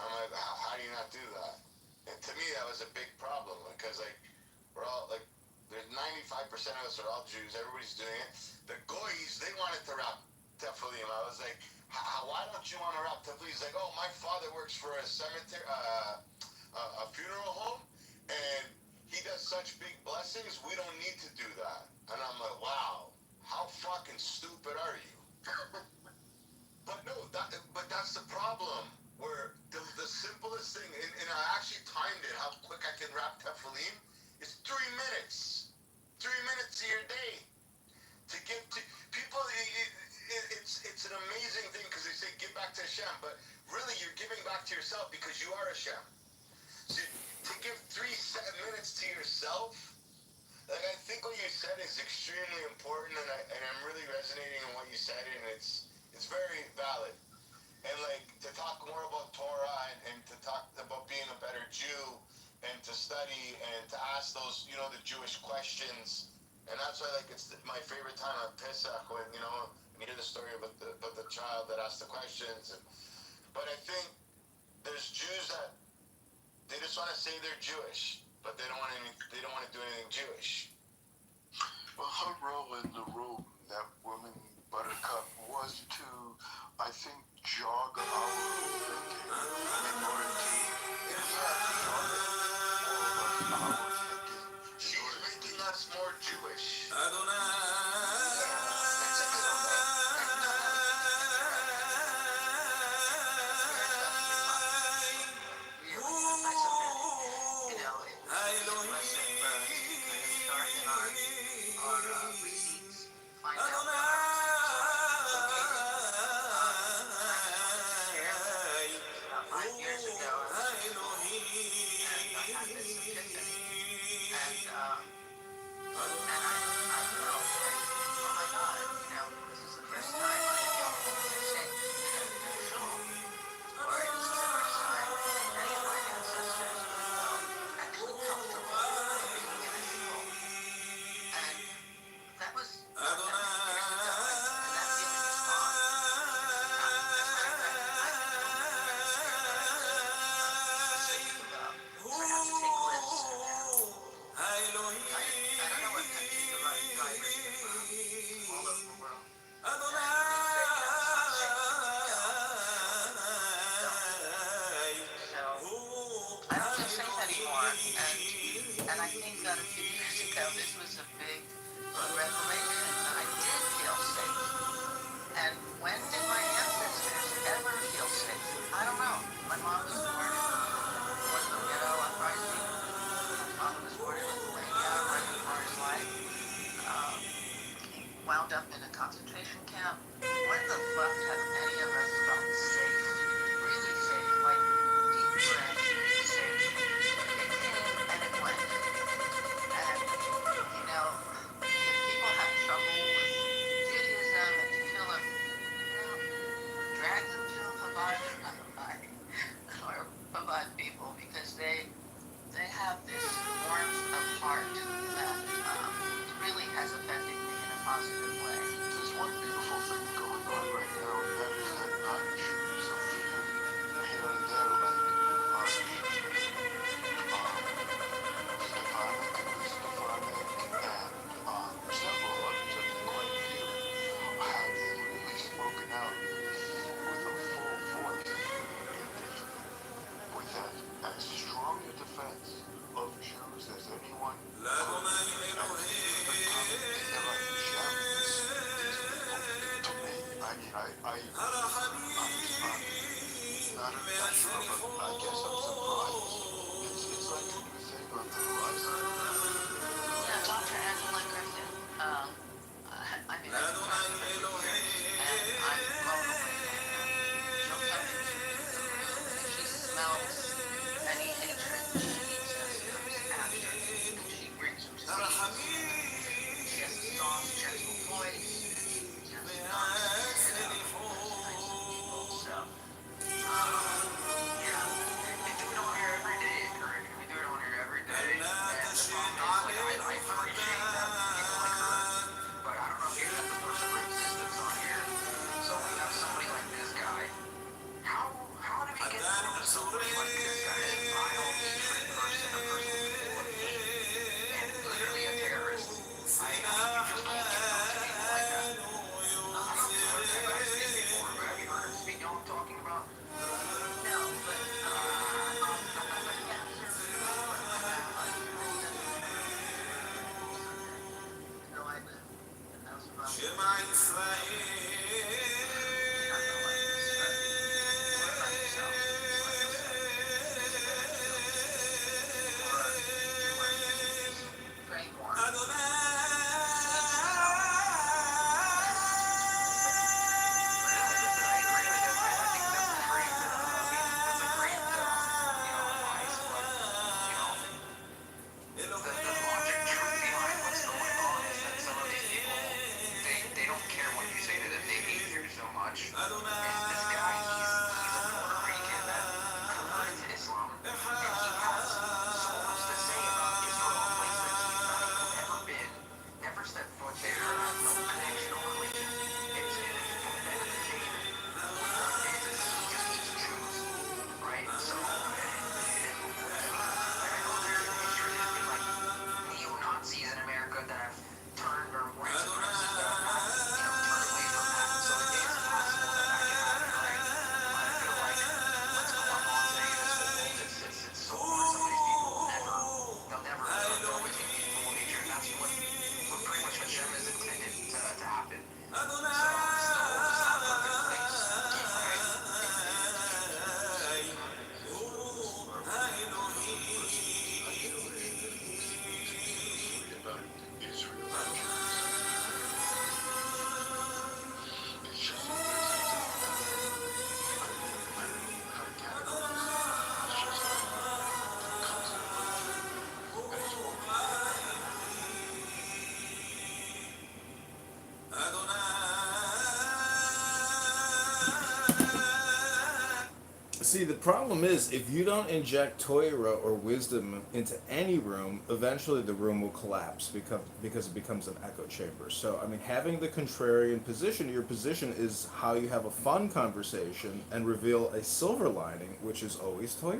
I'm like, how do you not do that? And to me, that was a big problem, because like, we're all like, there's 95% of us are all Jews. Everybody's doing it. The goys, they wanted to rap tefillin. I was like, why don't you want to rap tefillin? He's like, oh, my father works for a cemetery, a funeral home, and he does such big blessings. We don't need to do that. And I'm like, wow, how fucking stupid are you? But no, but that's the problem. Where the simplest thing, and I actually timed it, how quick I can rap tefillin, is 3 minutes. 3 minutes of your day to give to people. It's an amazing thing because they say give back to Hashem, but really you're giving back to yourself because you are Hashem. So to give 3 minutes to yourself, like I think what you said is extremely important, and I'm really resonating on what you said, and it's very valid. And like to talk more about Torah and to talk about being a better Jew and to study and to ask those, the Jewish questions. And that's why like it's my favorite time on Pesach when, you hear the story about the child that asked the questions. But I think there's Jews that they just want to say they're Jewish, but they don't want to do anything Jewish. Well, her role in the room, that woman Buttercup, was to, I think, jog our thinking in order to, if we have to jog it, all of us, our thinking. She's making us more Jewish. And I think that a few years ago, this was a big revelation that I did feel safe. And when did my ancestors ever feel safe? I don't know. My mom was born was a widow uprising. My father was born in Lithuania right before his life. He wound up in a concentration camp. When the fuck have any of us felt safe? Really safe, like deep breath, safe. It came and it went. And, if people have trouble with Judaism and you feel them, drag them to Chabad or Chabad people because they have this warmth of heart that really has affected me in a positive way. There's one beautiful thing going on right now, and that is that appreciate that people like her, but I don't know if you got the more support systems on here. So we have somebody like this guy. How do we get through somebody like this guy? An vile, hatred person, a person full of hate, and literally a terrorist. I mean, you just can't get through to people like that. I'm not sure if that guy's been before, but have you heard him speak? You know what I'm talking about? No, but yeah, seriously, but I you know, I live in the house above me. Not gonna like this, but what about yourself? Like I said, you were praying more. Listen, I agree with him. I think that's a great, advice, but, the logic truth behind what's going on is that some of these people, they don't care what you say to them. They hate you so much. And this guy, he's a Puerto Rican that converted to Islam, and he has so much to say about Israel, a place that he's not even ever been, never stepped foot there, has no connection, no relation. It's, and at the end of the day, what it is he just hates Jews, right? So, I know there's a history. There's been like neo-Nazis in America that have turned, or white supremacists that have, turned away from that. So it is possible that that can happen, right? But I feel like what's going on today in this whole world, it's so hard. Some of these people will never, they'll always be people of nature, and that's what pretty much Hashem is intended to happen. So the world is not a perfect place, right? About Israel. It's just so easy to, I don't know how to categorize it. It's just constantly and it's See, the problem is if you don't inject Torah or wisdom into any room, eventually the room will collapse because it becomes an echo chamber. So, I mean, having the contrarian position, your position is how you have a fun conversation and reveal a silver lining, which is always Torah.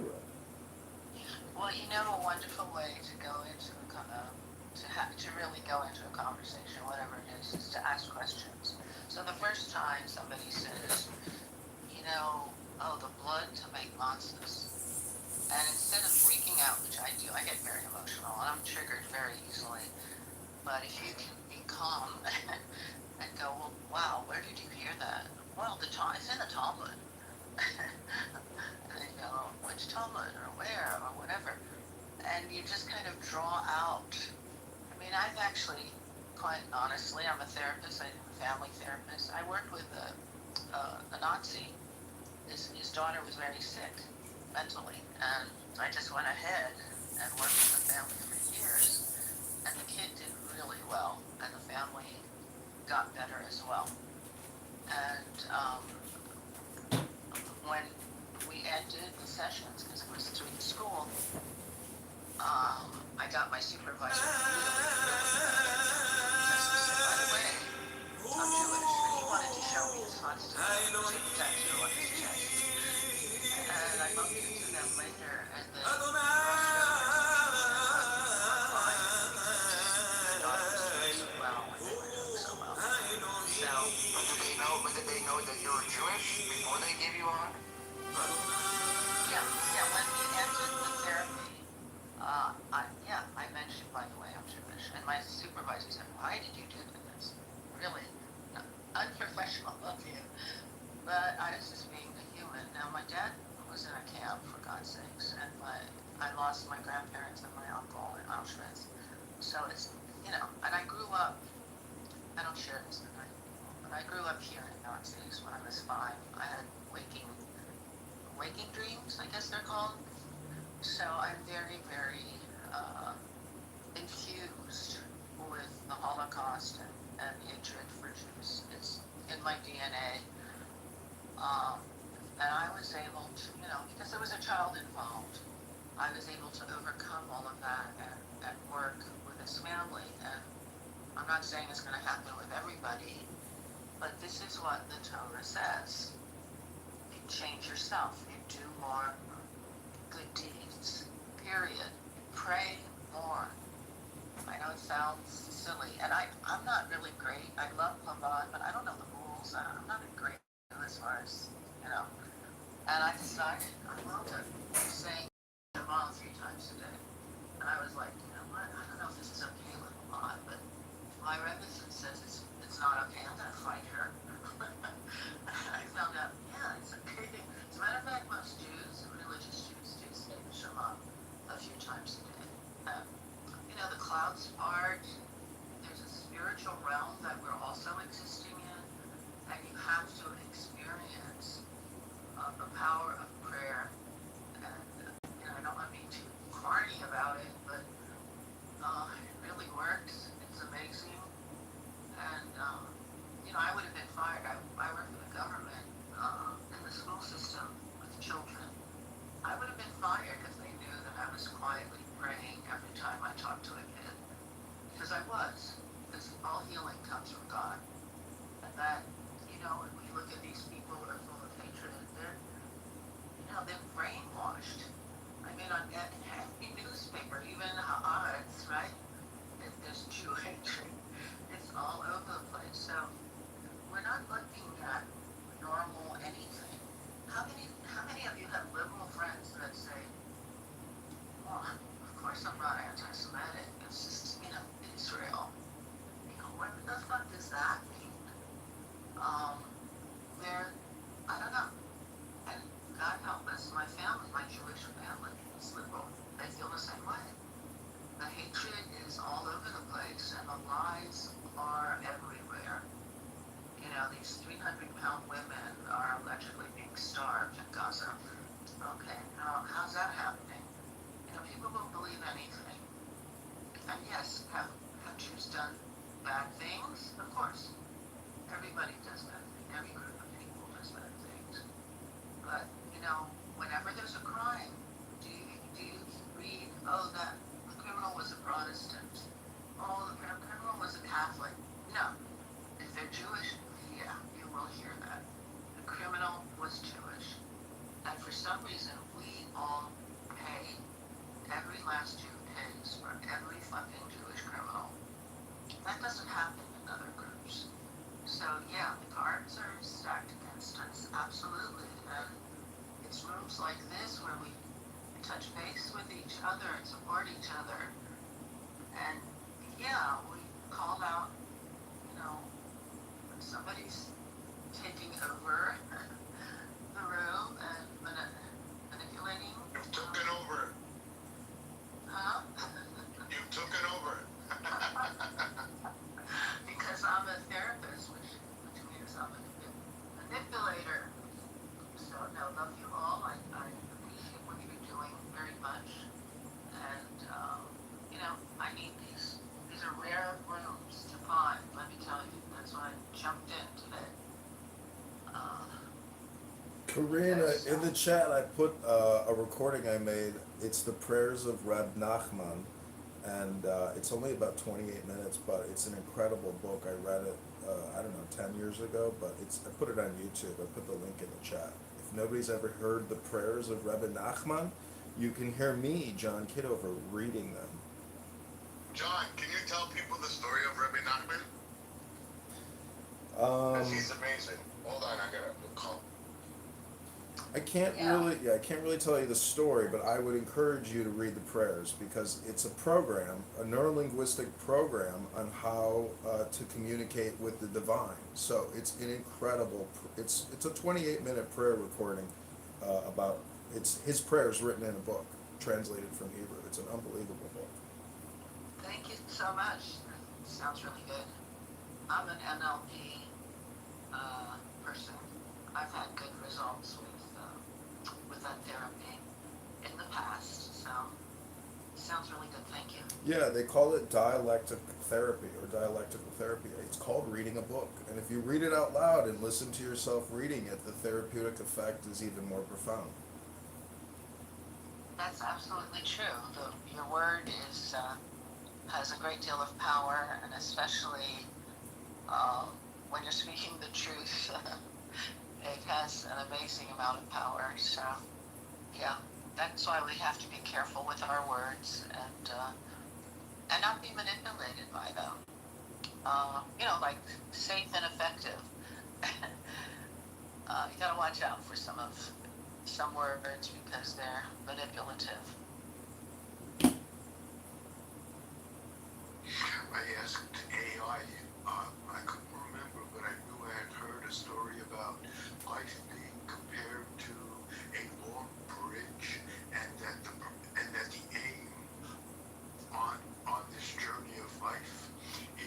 Well, you know, a wonderful way to go into to really go into a conversation, whatever it is to ask questions. So the first time somebody says, oh, the blood to make matzahs, and instead of freaking out, which I do, I get very emotional and I'm triggered very easily. But if you can be calm and go, well, wow, where did you hear that? Well, it's in the Talmud. And they go, which Talmud or where or whatever. And you just kind of draw out. I mean, I've actually, quite honestly, I'm a therapist, I'm a family therapist. I worked with a Nazi. His daughter was very sick mentally, and I just went ahead and worked with the family for years. And the kid did really well, and the family got better as well. And when we ended the sessions, because it was through the school, I got my supervisor by the way, I'm Jewish, and he wanted to show me his hostage tattoo on his chest. And I bumped into them later, and then he rushed over to me because his daughter was doing so well, and they were doing so well. So, But did they know that you were Jewish before they gave you a hug? yeah, when we ended the therapy, I mentioned, by the way, I'm Jewish, and my supervisor said, why did you do this? Really unprofessional of you. But I was just being a human. Now, my dad was in a camp, for God's sakes, and I lost my grandparents and my uncle in Auschwitz. So it's, and I grew up, I don't share this with many people, but I grew up hearing Nazis when I was 5. I had waking dreams, I guess they're called. So I'm very, very infused with the Holocaust and hatred for Jews. It's in my DNA. And I was able to, because there was a child involved, I was able to overcome all of that and work with his family. not saying it's going to happen with everybody, but this is what the Torah says. You change yourself. You do more good deeds. Period. Pray more. I know it sounds silly, and I'm not really great. I love Chabad, but I don't know the rules. I'm not great as far as, you know. And I decided I loved it. Saying Shema 3 times a day. And I was like, you know what? I don't know if this is okay with Chabad, but my Rebbe says it's not okay. I'm gonna fight her. I found out, yeah, it's okay. As a matter of fact, most Jews, religious Jews, do say Shema a few times a day. You know, the clouds part, there's a spiritual realm that we're also existing in, and you have to experience the power of prayer. And, you know, I don't want to be too corny about it, but it really works. It's amazing. And, you know, I would have been fired. I work for the government in the school system with children. I would have been fired if they knew that I was quietly praying every time I talked to a kid. Because I was. Because all healing comes from God. And that, you know, when we look at these people who are full of hatred, they're brainwashed. I mean, on every newspaper, even Haaretz, right? There's Jew hatred. It's all over the place. So we're not looking at normal anything. How many of you have liberal friends that say, well, of course I'm not anti-Semitic. It's just, you know, Israel. You know, what the fuck does that mean? I don't know. And God help us, my family, my Jewish family is liberal. They feel the same way. The hatred is all over the place, and the lies are everywhere. You know, these 300-pound women are allegedly being starved in Gaza. Okay, now how's that happening? You know, people will believe anything. And yes, have Jews done bad things? Of course. Everybody does bad things. Every group of people does bad things. But, you know, whenever there's a crime, do you read, oh, that the criminal was a Protestant? Oh, the criminal was a Catholic? No. If they're Jewish, yeah, you will hear that. The criminal was Jewish. And for some reason, we all pay, every last Jew pays for every fucking Jewish criminal. That doesn't happen in other groups. So yeah, the cards are stacked against us, absolutely. And it's rooms like this where we touch base with each other and support each other. And yeah, we call out, you know, when somebody's taking over the room and manipulating. You've taken over. Huh? You've taken over. Because I'm a therapist, which means I'm a manipulator. So, no, love you all. I appreciate what you're doing very much. And, you know, I need these. These are rare rooms to find, let me tell you. That's why I jumped in today. Karina, in the chat, I put a recording I made. It's the prayers of Reb Nachman, and it's only about 28 minutes, but it's an incredible book. I read it, I don't know, 10 years ago, but I put it on YouTube. I put the link in the chat. If nobody's ever heard the prayers of Reb Nachman, you can hear me, John Kitover, reading them. John, can you tell people the story of Rabbi Nachman? He's amazing. Hold on, I gotta call. I can't really tell you the story, but I would encourage you to read the prayers because it's a program, a neurolinguistic program on how to communicate with the divine. So it's an incredible. It's a 28-minute prayer recording about his prayers written in a book, translated from Hebrew. It's an unbelievable book. Thank you so much. Sounds really good. I'm an NLP person. I've had good results with that therapy in the past, so it sounds really good. Thank you. Yeah, they call it dialectic therapy or dialectical therapy. It's called reading a book, and if you read it out loud and listen to yourself reading it, the therapeutic effect is even more profound. That's absolutely true. Your word is has a great deal of power, and especially when you're speaking the truth, it has an amazing amount of power. So, yeah, that's why we have to be careful with our words and not be manipulated by them. Like safe and effective. You gotta watch out for some words because they're manipulative. I asked AI, I couldn't remember, but I knew I had heard a story about life being compared to a long bridge, and that the aim on this journey of life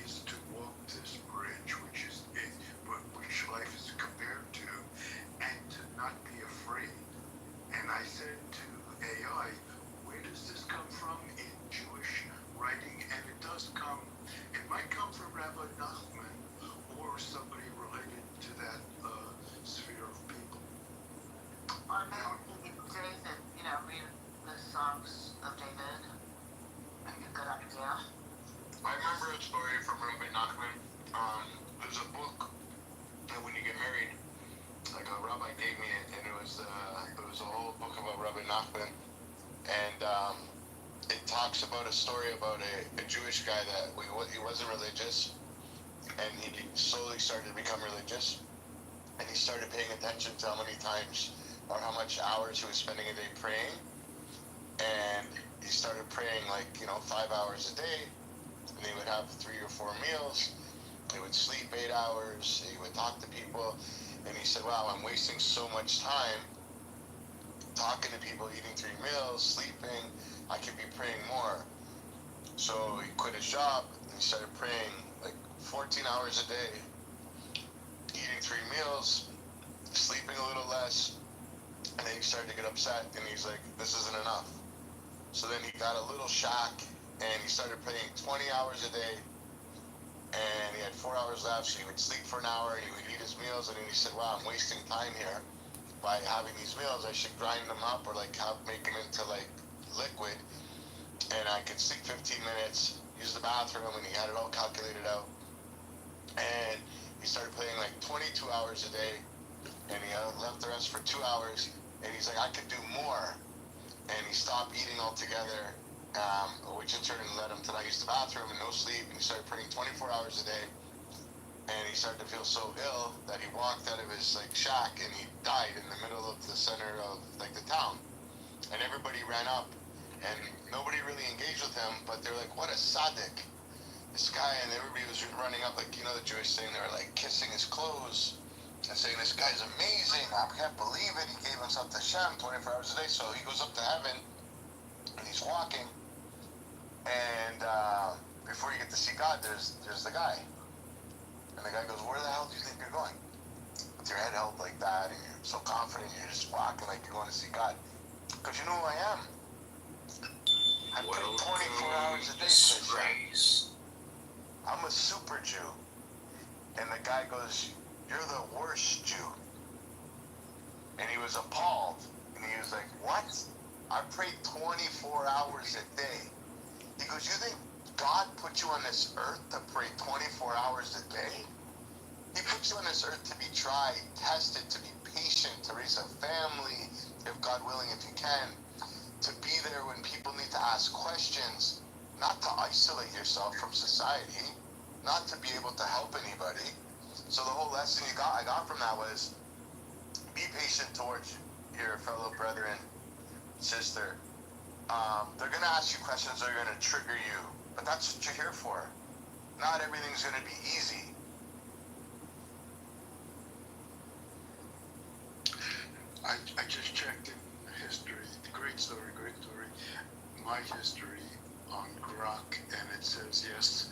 is to walk this bridge, which life is compared to, and to not be afraid. And I said to AI, where does this come from in Jewish writing? And it might come from Rabbi Nachman or somebody related to that sphere of people. Or maybe David, read the songs of David. Maybe a good idea. I remember a story from Rabbi Nachman. There's a book that when you get married, like a rabbi gave me it, and it was a whole book about Rabbi Nachman, and it talks about a story about a Jewish guy that he wasn't religious, and he slowly started to become religious, and he started paying attention to how many times or how much hours he was spending a day praying, and he started praying 5 hours a day, and he would have 3 or 4 meals. He would sleep 8 hours. He would talk to people, and he said, "Wow, I'm wasting so much time talking to people, eating 3 meals, sleeping. I could be praying more." So he quit his job and he started praying 14 hours a day, eating 3 meals, sleeping a little less, and then he started to get upset, and he's like, "This isn't enough." So then he got a little shack, and he started praying 20 hours a day, and he had 4 hours left, so he would sleep for an hour, and he would eat his meals, and then he said, "Wow, I'm wasting time here by having these meals. I should grind them up or make them into liquid, and I could sleep 15 minutes, use the bathroom," and he had it all calculated out. And he started playing 22 hours a day, and he left the rest for 2 hours, and he's like, "I could do more." And he stopped eating altogether, which in turn led him to not use the bathroom and no sleep, and he started praying 24 hours a day, and he started to feel so ill that he walked out of his shack, and he died in the middle of the center of the town, and everybody ran up, and nobody really engaged with him, but they're like, "What a tzaddik, this guy," and everybody was running up, the Jewish thing, they were kissing his clothes and saying, "This guy's amazing, I can't believe it, he gave himself to Hashem 24 hours a day." So he goes up to heaven, and he's walking, and before you get to see God, there's the guy, and the guy goes, "Where the hell do you think you're going? With your head held like that, and you're so confident, you're just walking like you're going to see God." Because you know who I am. I pray 24 hours a day to Hashem. I'm a super Jew. And the guy goes, "You're the worst Jew." And he was appalled. And he was like, "What? I pray 24 hours a day." He goes, "You think God put you on this earth to pray 24 hours a day? He put you on this earth to be tried, tested, to be patient, to raise a family, if God willing, if you can, to be there when people need to ask questions, not to isolate yourself from society, not to be able to help anybody." So the whole lesson I got from that was, be patient towards your fellow brethren, sister. They're going to ask you questions that are going to trigger you, but that's what you're here for. Not everything's going to be easy. I just checked in history, great story. My history on Grok, and it says yes,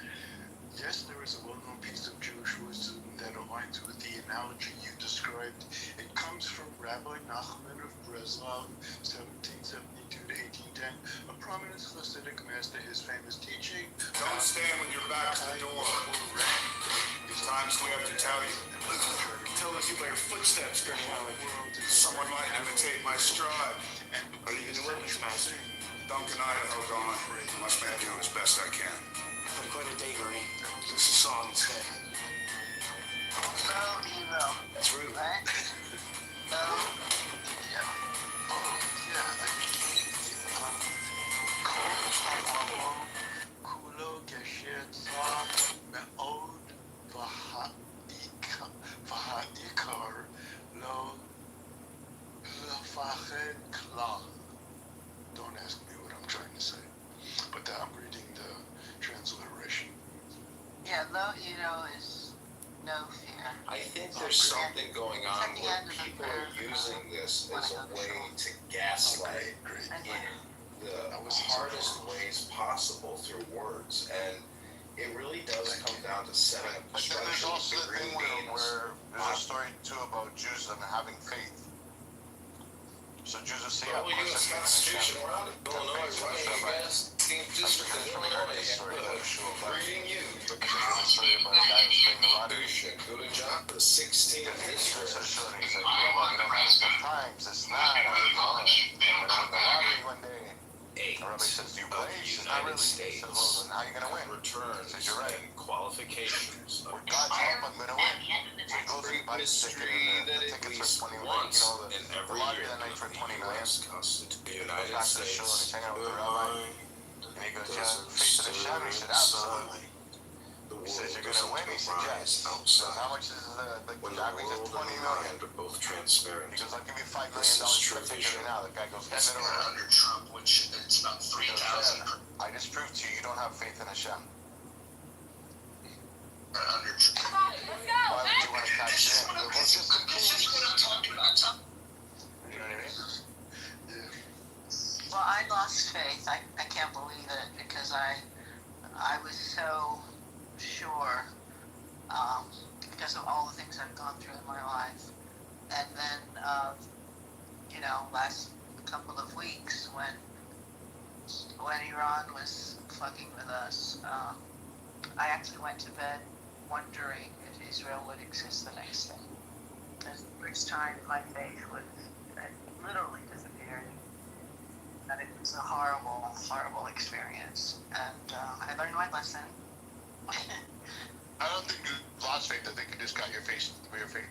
there is a well-known piece of Jewish wisdom that aligns with the analogy you described. It comes from Rabbi Nachman of Breslov, 1772 to 1810, a prominent Hasidic master. His famous teaching: "Don't stand with your back to the door. These times we have to tell you. Tell the people your footsteps turning out. Someone might imitate my stride. Are you going to work this, master? Duncan, Idaho gone. Must be doing as best I can. Have quite a day, Bernie. This is a song instead. No emo, That's rude. right? No. كله كشيت מאוד והעיקר לא לפחד כלל. Don't ask me what I'm trying to say, but I'm reading the transliteration. Yeah, low ego is no fear. I think there's something going on where people are using this as a way to gaslight in the hardest ways possible through words, and it really does come down to setting up But then there's also the thing where there's a story too about Jews and having faith. So Jews will say, well, we use the Constitution around it. Illinois, right? You guys, district of Illinois, reading you. Go to John, the 16th district. Sometimes it's not. One day. Rabbi says, do you play? He says, not really. He says, well, then how are you going to win? Returns He says, you're right. and qualifications With God's help, I'm going to win. So he goes and buys a ticket, and the tickets for 20 million. You know, the lottery that night for 20 million. He goes back to the show and he's hanging out with the rabbi. And he goes, yeah, face of the shadow. He said, absolutely. He says, you're going to win? He said, yes. So how much is the jack? He says, 20 million. are both transparent. He goes, I'll give you $5 million for a ticket right now. The guy goes, hand it over. Under Trump, which it's about 3,000. I just proved to you don't have faith in Hashem. Under Trump. Why would you want to catch it? This is what I'm talking about, Tom. You know what I mean? Well, I lost faith. I can't believe it because I was so sure because of all the things I've gone through in my life. And then, last couple of weeks when Iran was fucking with us, I actually went to bed wondering if Israel would exist the next day. That's the first time my faith was literally disappeared. And it was a horrible, horrible experience. And I learned my lesson. I don't think you lost faith. I think you just got your faith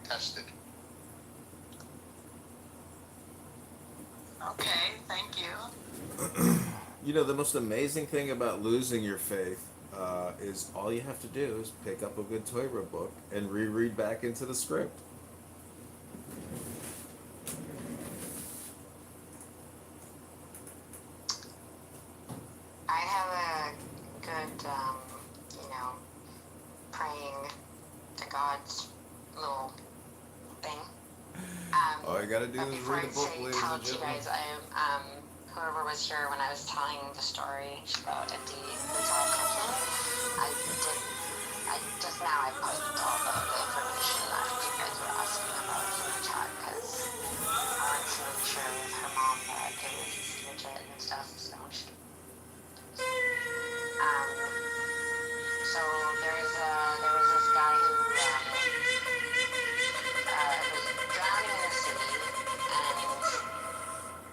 tested. Okay, thank you. You know, the most amazing thing about losing your faith is all you have to do is pick up a good Torah book and reread back into the script. I have a good, praying to God's little thing. All you gotta do But is before read I the book, say ladies tell and it to you gentlemen. guys, whoever was here when I was telling the story about the entire country, I just now I put all the information that you guys were asking about in the chat because I wanted to make sure with her mom that it was legit and stuff. So there was this guy who was drowning in the sea, and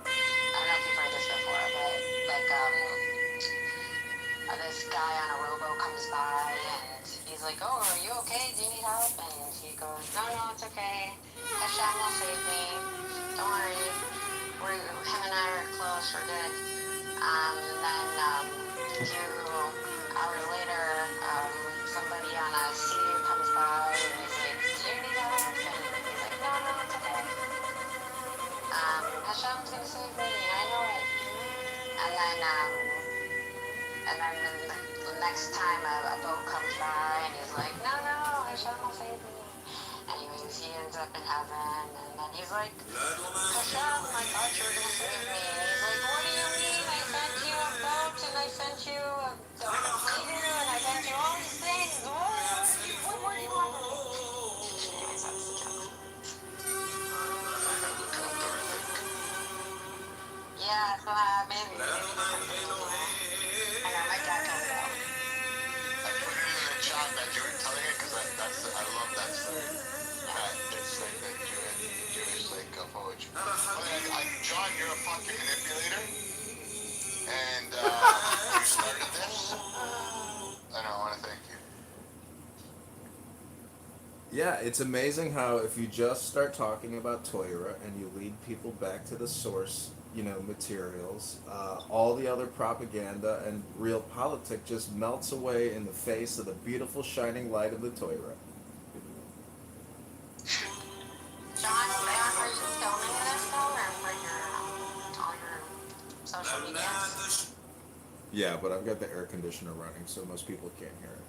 I don't know if you've heard this before, but this guy on a rowboat comes by and he's like, "Oh, are you okay? Do you need help?" And he goes, "No, it's okay. Hashem will save me. Don't worry. Him and I are close. We're good." And then a few hours later, somebody on a sea comes by and he's like, "Do you need help?" And he's like, "No, it's okay. Hashem's gonna save me. I know it." And then the next time a boat comes by and he's like, "No, Hashem will save me." Anyways, he ends up in heaven, and then he's like, "Hashem, I thought you were gonna save me." And he's like, "What do you mean? I sent you a boat, and I sent you a savior, and I sent you all these things. What more do you want?" Anyways, that's the joke. Yeah, so maybe. I know, my dad told me that. I put it in the chat that you were telling it because I love that story. It's like that Jewish poetry. John, you're a fucking manipulator. And you started this, and I want to thank you. Yeah, it's amazing how if you just start talking about Toyra and you lead people back to the source, materials, all the other propaganda and real politic just melts away in the face of the beautiful shining light of the Toyra. John, are you filming this though, or for all your social medias? Yeah, but I've got the air conditioner running, so most people can't hear it.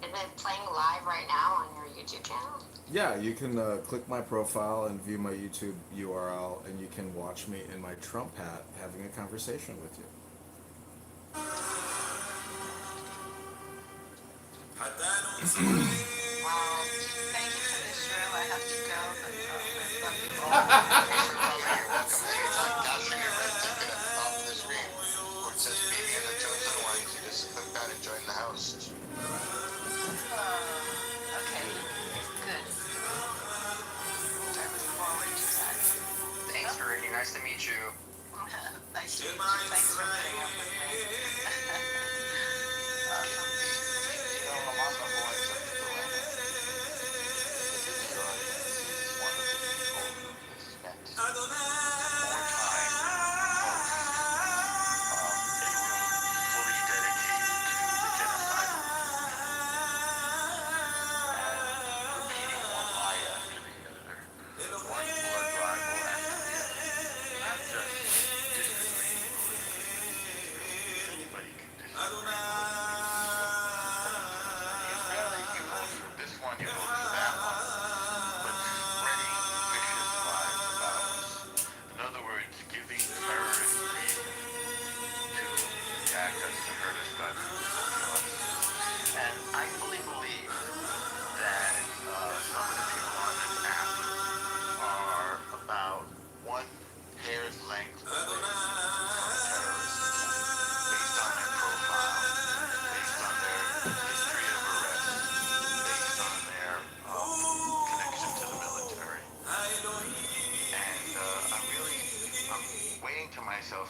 Is it playing live right now on your YouTube channel? Yeah, you can click my profile and view my YouTube URL, and you can watch me in my Trump hat having a conversation with you. Well, thank you for this show. I have to go, but love you all. Thanks for coming. You're welcome. It's like dashing your red ticket at the top of the screen where it says Baby and the Chosen Ones. You just click that and join the house. Okay, good. I look forward to that. Thanks, Rudy. Nice to meet you. Nice to meet you. Thanks for putting up with me.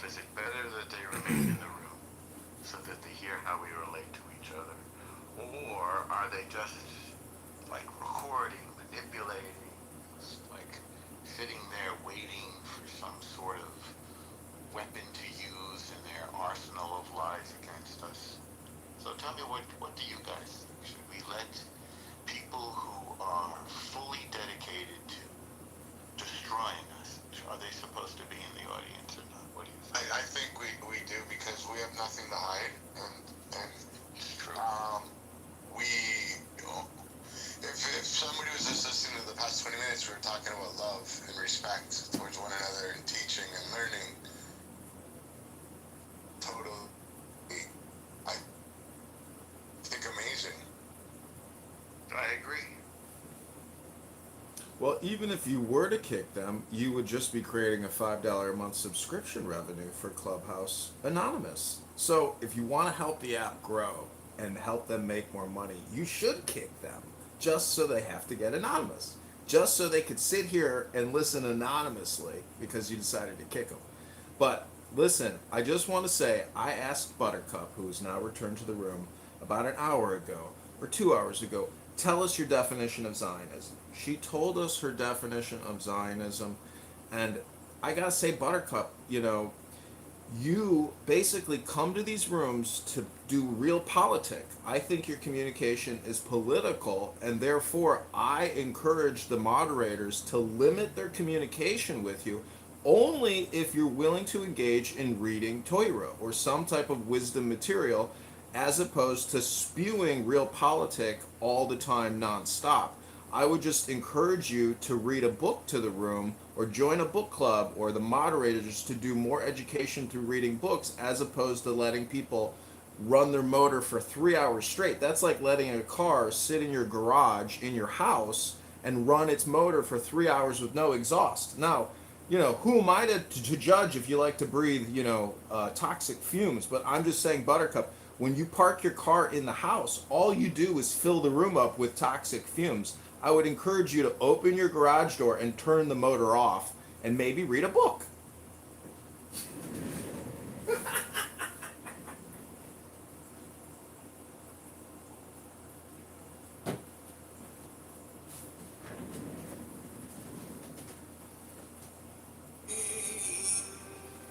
Is it better that they remain in the room so that they hear how we relate to each other? Or are they just like recording, manipulating, like sitting there waiting for some sort of weapon to use in their arsenal of lies against us? So tell me, what do you guys think? Should we let people who are fully dedicated to destroying us, are they supposed to be in the audience or not? What do you think? I think we do because we have nothing to hide, and It's true. if somebody was just listening to the past 20 minutes, we were talking about love and respect towards one another and teaching and learning. Totally, I think amazing. I agree. Well, even if you were to kick them, you would just be creating a $5 a month subscription revenue for Clubhouse Anonymous. So if you want to help the app grow and help them make more money, you should kick them just so they have to get anonymous. Just so they could sit here and listen anonymously because you decided to kick them. But listen, I just want to say, I asked Buttercup, who is now returned to the room, about an hour ago or 2 hours ago, tell us your definition of Zionism. She told us her definition of Zionism, and I gotta say, Buttercup, you basically come to these rooms to do real politic. I think your communication is political, and therefore I encourage the moderators to limit their communication with you only if you're willing to engage in reading Torah or some type of wisdom material, as opposed to spewing real politic all the time nonstop. I would just encourage you to read a book to the room or join a book club or the moderators to do more education through reading books as opposed to letting people run their motor for 3 hours straight. That's like letting a car sit in your garage in your house and run its motor for 3 hours with no exhaust. Now, who am I to judge if you like to breathe, toxic fumes? But I'm just saying, Buttercup, when you park your car in the house, all you do is fill the room up with toxic fumes. I would encourage you to open your garage door and turn the motor off and maybe read a book.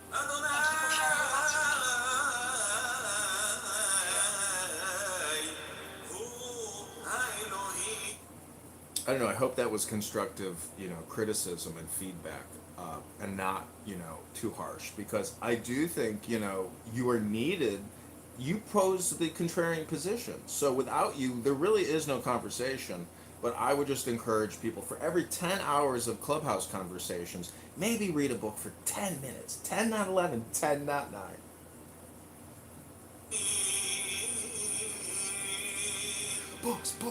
Thank you for sharing your thoughts with me. I don't know. I hope that was constructive, criticism and feedback, and not, too harsh. Because I do think, you are needed. You pose the contrarian position. So without you, there really is no conversation. But I would just encourage people for every 10 hours of clubhouse conversations, maybe read a book for 10 minutes. 10, not 11, 10, not 9. Books. I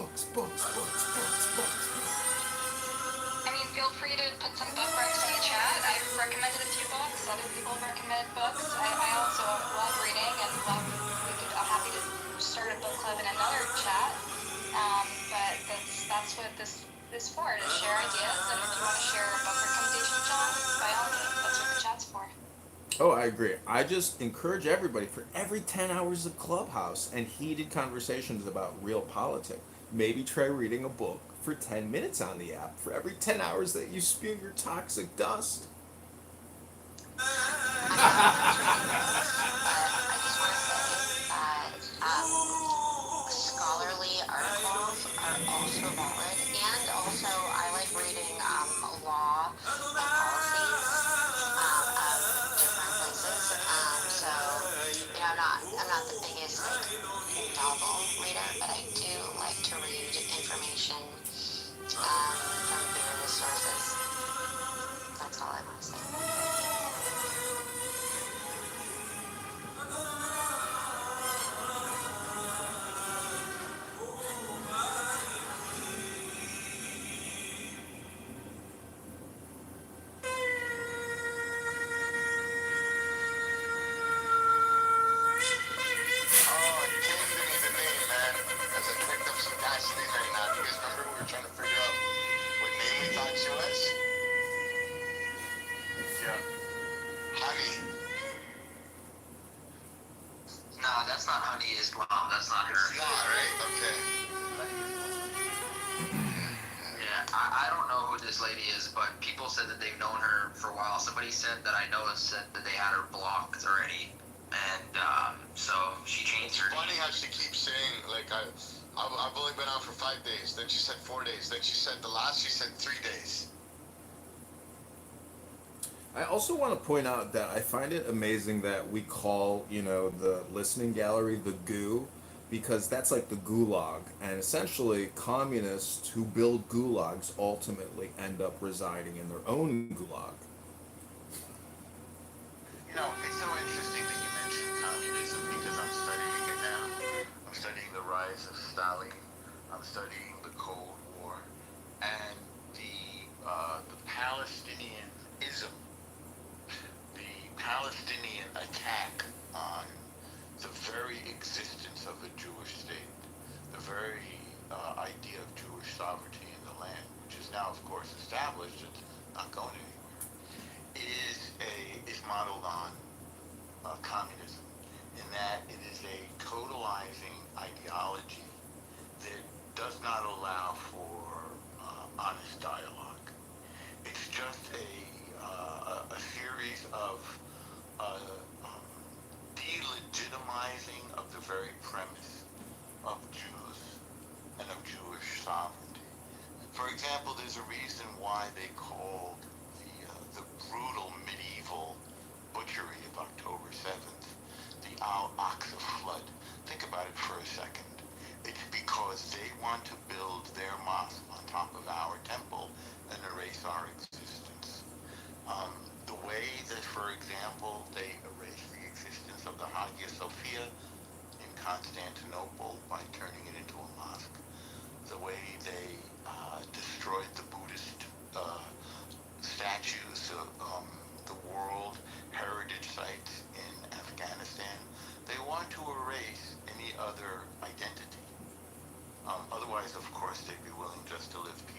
mean, feel free to put some book recs in the chat. I've recommended a few books. Other people have recommended books. I also love reading and I'm happy to start a book club in another chat. But that's what this is for, to share ideas. And if you want to share a book recommendation, John, by all means, that's what the chat's for. Oh, I agree. I just encourage everybody for every 10 hours of clubhouse and heated conversations about real politics, maybe try reading a book for 10 minutes on the app for every 10 hours that you spew your toxic dust. I just want to say that scholarly articles are also valid, and also I like reading law and policies of different places. So I'm not the biggest novel reader, but I do like to read information from various sources. That's all I want to say. Oh, it came to me the name, man, as I picked up some gasoline right now. Do you guys remember we were trying to figure out what name we thought she was? Yeah. Honey. No, that's not Honey Islam. That's not her. It's not, right? Okay. Yeah, I don't know who this lady is, but people said that they've known her for a while. Somebody said that I know said that they had her blocked already, and so she changed her Funny name. how she keeps saying, like, I've only been out for 5 days. Then she said 4 days. Then she said she said 3 days. I also want to point out that I find it amazing that we call, the listening gallery the goo, because that's like the gulag. And essentially, communists who build gulags ultimately end up residing in their own gulag. It's so interesting that you mentioned communism because I'm studying it now. I'm studying the rise of Stalin. I'm studying the Cold War and the Palestinianism, the Palestinian attack on the very existence of a Jewish state, the very idea of Jewish sovereignty in the land, which is now, of course, established. It's not going anywhere. Is modeled on communism, in that it is a totalizing ideology that does not allow for honest dialogue. It's just a series of delegitimizing of the very premise of Jews and of Jewish sovereignty. For example, there's a reason why they called the brutal medieval butchery of October 7th the Al-Aqsa flood. Think about it for a second. It's because they want to build their mosque on top of our temple and erase our existence. The way that, for example, they erased the existence of the Hagia Sophia in Constantinople by turning it into a mosque, the way they destroyed the Buddhist statues of the World Heritage Sites in Afghanistan. They want to erase any other identity. Otherwise, of course, they'd be willing just to live peacefully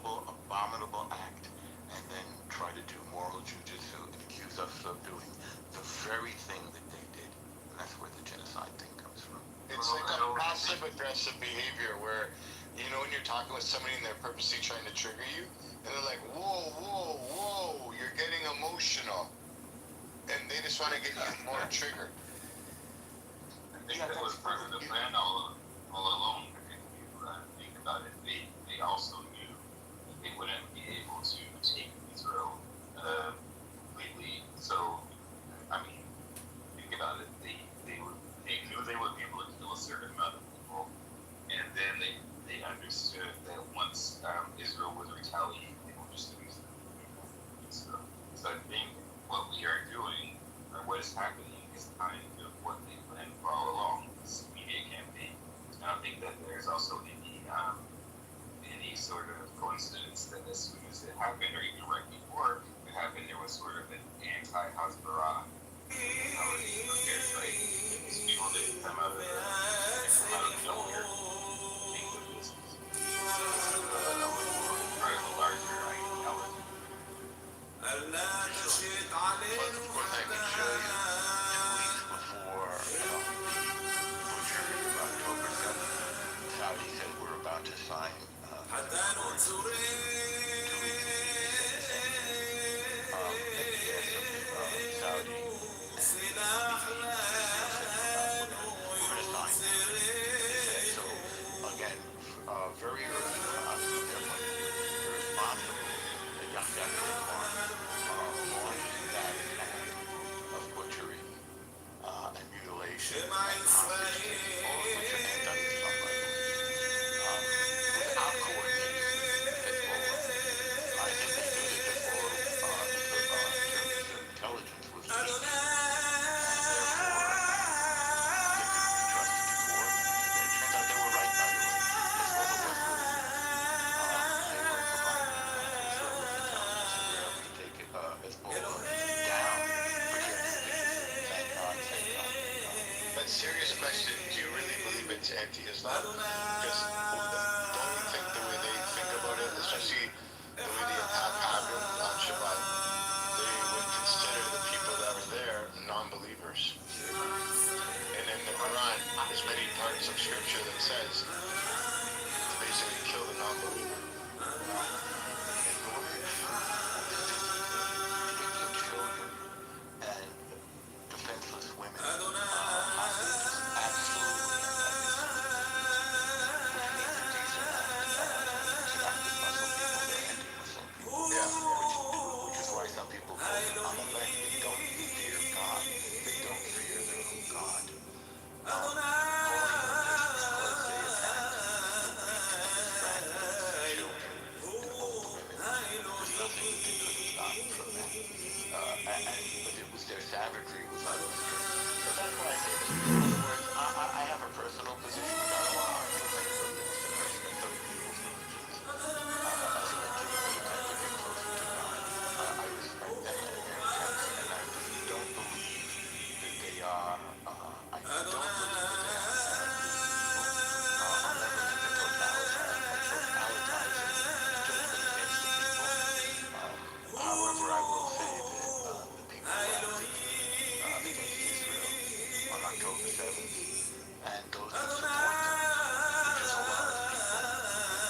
horrible, abominable act and then try to do moral jujitsu and accuse us of doing the very thing that they did. And that's where the genocide thing comes from. It's like a passive aggressive behavior where, you know, when you're talking with somebody and they're purposely trying to trigger you, and they're like, whoa, whoa, whoa, you're getting emotional. And they just want to get you more triggered. I think that was part of the plan all along. If you think about it, they also knew that they wouldn't be able to take Israel completely. So, I mean, think about it. They knew they would be able to kill a certain amount of people, and then they understood that once Israel would retaliate, they would just lose them. So I think what we are doing, or what is happening, is kind of what they planned for all along. This media campaign. I don't think that there's also any sort of coincidence that as soon as it happened, or even right before it happened, there was sort of an anti-Hasbara mentality up there, right? These people didn't come out of nowhere to make the business. This is part of a larger ideology. But of course, I can show you 2 weeks before the butchery of October 7th, Saudi said we're about to sign an accord. 2 weeks later, he said the same thing. At the behest of Saudi and Israel said we're going to sign now. They said so. Again, very early on from their point of view, it is possible that Yahya Sinwar launched that attack of butchery and mutilation and hostage taking, all of which are anti-Islam, by the way, without coordination with Hezbollah. I think they knew that Hezbollah, intelligence was weak, and therefore they couldn't be trusted to coordinate. And it turns out they were right, by the way. Hezbollah was really weak. They were providing Israel with intelligence, and we were able to take Hezbollah down pretty expeditiously. Thank God, thank God. But serious question, do you really believe it's anti-Islam? Because don't you think the way they think about it, especially the way they attack Habib on Shabbat, they would consider the people that were there non-believers. And in the Quran, there's many parts of scripture that says to basically kill the non-believer. In order to taking children and defenseless women hostage is absolutely anti-Islam, which means a decent act to not to muscle people, they're anti-Muslim people. Yeah. Which is why some people call them Amalek. They don't fear God. They don't fear their own God. Calling them this because they attacked the weak, the stranded, the children, the old women. There's nothing that they couldn't stop from that. But it was their savagery was unrestrained. So that's why I say this. In other words, I have a personal position, which I don't want to argue with anybody else. And I respect other people's religions. As an attempt to get closer to God, I respect them and their attempts, and I just don't believe that they are. I don't believe that they are inherently evil. I'll never make a totalitizing judgment against the people. However, I will say that the people who acted against Israel on October 7th and those that support them, which is a lot of people,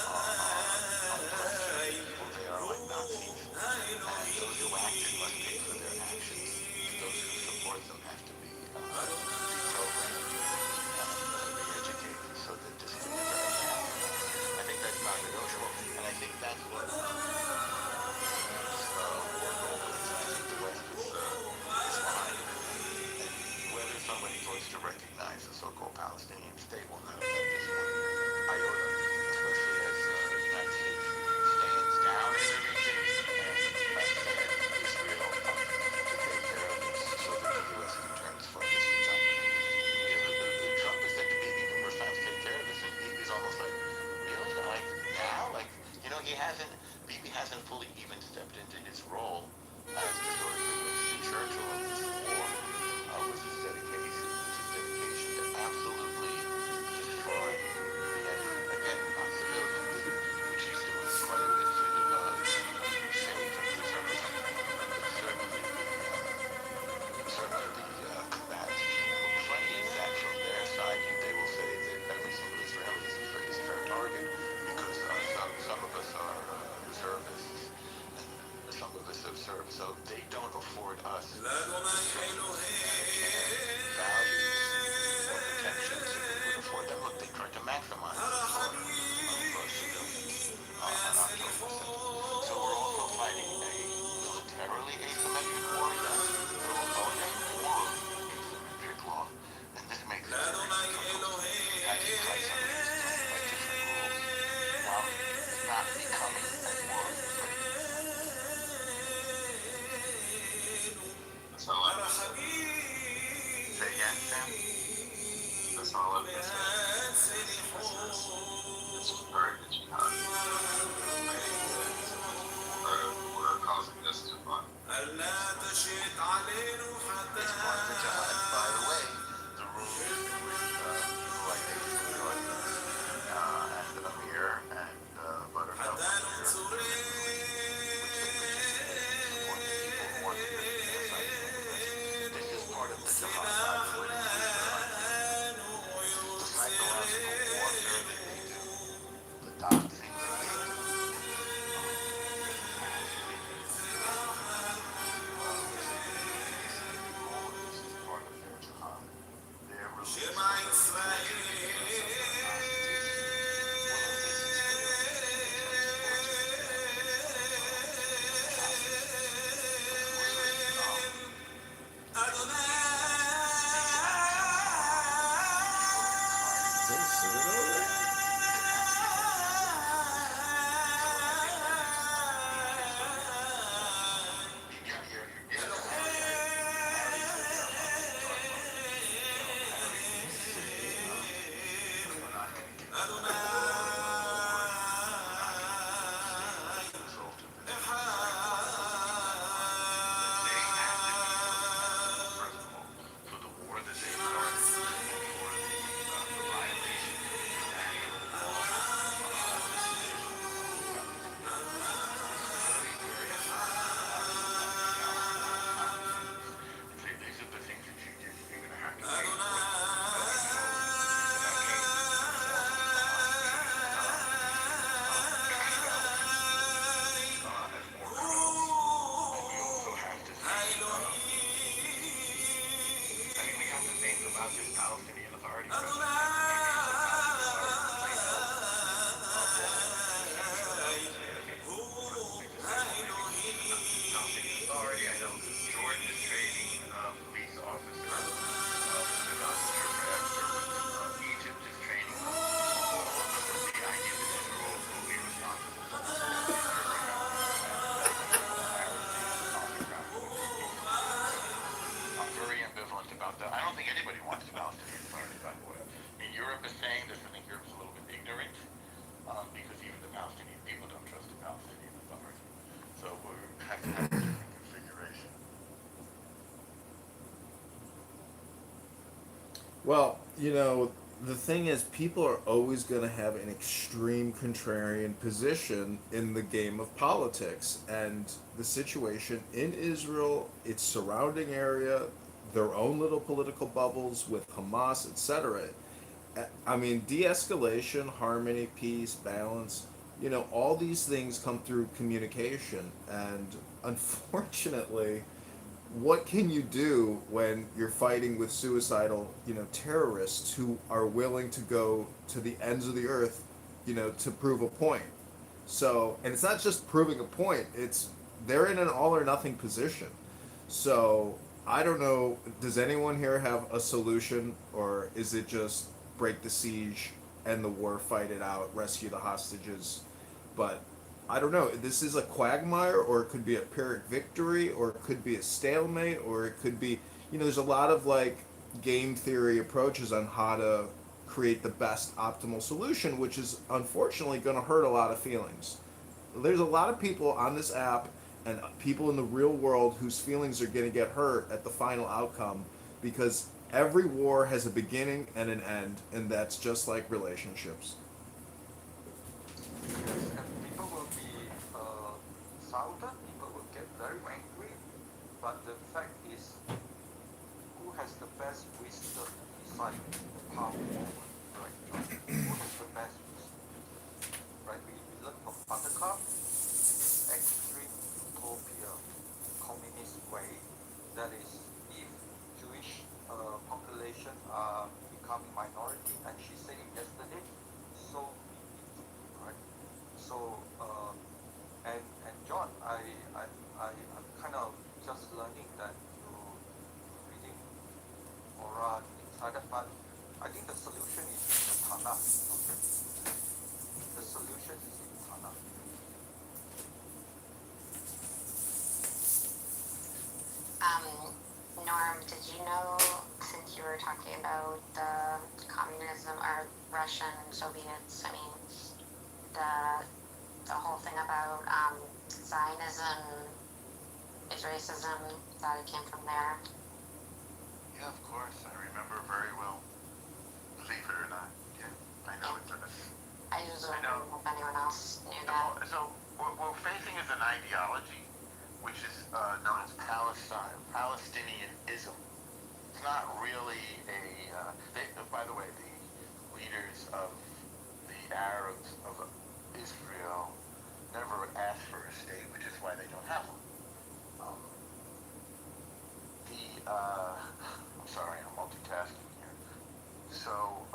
are unquestionably evil. They are like Nazis. And those who acted must pay for their actions. And those who support them have to be reprogrammed and re-educated so that this can never ever happen again. I think that's non-negotiable, and I think that's what war goals. I think the West is behind it. And whether somebody votes to recognize the so-called Palestinian state will not affect this one iota, especially as the United States stands down in the region and send Israel up to take care of this so that the U.S. can turn its focus to China. Trump has said to Bibi numerous times, take care of this, and Bibi's almost like, really? Like, now? Like, you know, Bibi hasn't fully even stepped into his role as the sort of the Winston Churchill of this war, with his dedication to absolutely destroying the enemy. Again, not civilians, which he's doing quite a bit to not becoming a moral slave. That's all I would say. Say again, Sam? That's all I would say. It's part of the jihad. We're causing this to run. It's part of the jihad. By the way, the rooms in which people like David Jordan and Amir and Buttercup are here typically, which they participate in support the people who want to hear the genocide take place. This is part of the jihad, by the way, which they're undertaking. The psychological warfare that they do, the doxing that they do. This is actually basically all of this is part of their jihad. Their release of the torture videos of their hostages will elicit civilian support for the Well, the thing is, people are always going to have an extreme contrarian position in the game of politics. And the situation in Israel, its surrounding area, their own little political bubbles with Hamas, etc. I mean, de escalation, harmony, peace, balance, all these things come through communication. And unfortunately, what can you do when you're fighting with suicidal, terrorists who are willing to go to the ends of the earth, to prove a point? So, and it's not just proving a point, it's they're in an all or nothing position. So, I don't know, does anyone here have a solution, or is it just break the siege, end the war, fight it out, rescue the hostages? But I don't know. This is a quagmire, or it could be a Pyrrhic victory, or it could be a stalemate, or it could be, there's a lot of game theory approaches on how to create the best optimal solution, which is unfortunately going to hurt a lot of feelings. There's a lot of people on this app and people in the real world whose feelings are going to get hurt at the final outcome, because every war has a beginning and an end, and that's just like relationships. Yes, and people will be insulted, people will get very angry, but the fact is, who has the best wisdom to decide the path forward, right? Who has the best wisdom, right? We learn from Buttercup, extreme utopia, communist way, that is, if Jewish population are becoming minority, and she said it yesterday, so right? So, and John, I'm kind of just learning that you reading Torah inside that, but I think the solution is in the Tanakh. Okay? The solution is in Tanakh. did you know, since you were talking about the communism or Russian Soviets, I mean, the whole thing about Zionism is racism, that it came from there? Yeah, of course. I remember very well. Believe it or not. Yeah, I know it does. I just don't know if anyone else knew So, that. so what we're facing is an ideology, which is known as Palestinianism. It's not really by the way, the leaders of the Arabs of Israel never asked for a state, which is why they don't have one. I'm sorry, I'm multitasking here. So,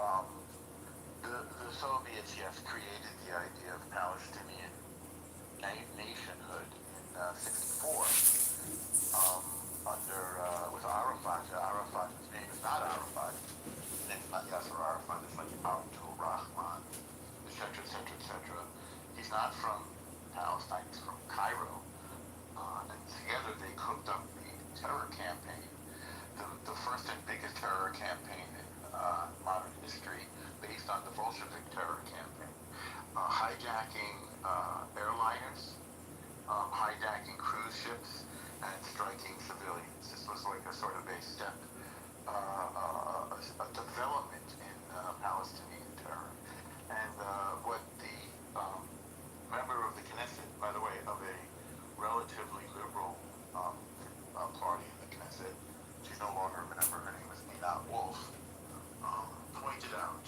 the Soviets, yes, created the idea of Palestinian nationhood in '64 with Arafat. Arafat's name is not Arafat. His name is not Yasser Arafat. It's like Abdul Rahman, etc., etc., etc. He's not from Palestine. He's from Cairo. And together they cooked up the terror campaign, the first and biggest terror campaign in modern history, based on the Bolshevik terror campaign, hijacking airliners, hijacking cruise ships, and striking civilians. This was like a sort of a step, a development in Palestinian terror. And what the member of the Knesset, by the way, of a relatively liberal party in the Knesset, she's no longer a member, her name is Einat Wolf, pointed out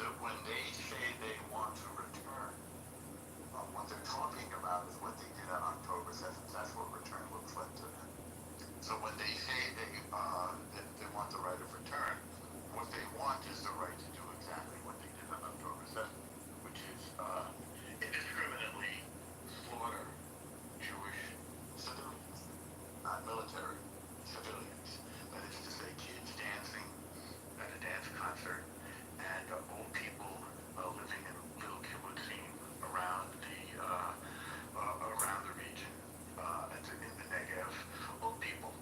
that when they say they want to return, what they're talking about is what they did on October 7th. That's what return looks like to them. So when they say they want the right of return, what they want is the right to do exactly what they did on October 7th, which is indiscriminately slaughter Jewish civilians, not military civilians. That is to say, kids dancing at a dance concert, and old people living in little kibbutzim around the region, in the Negev. Old people,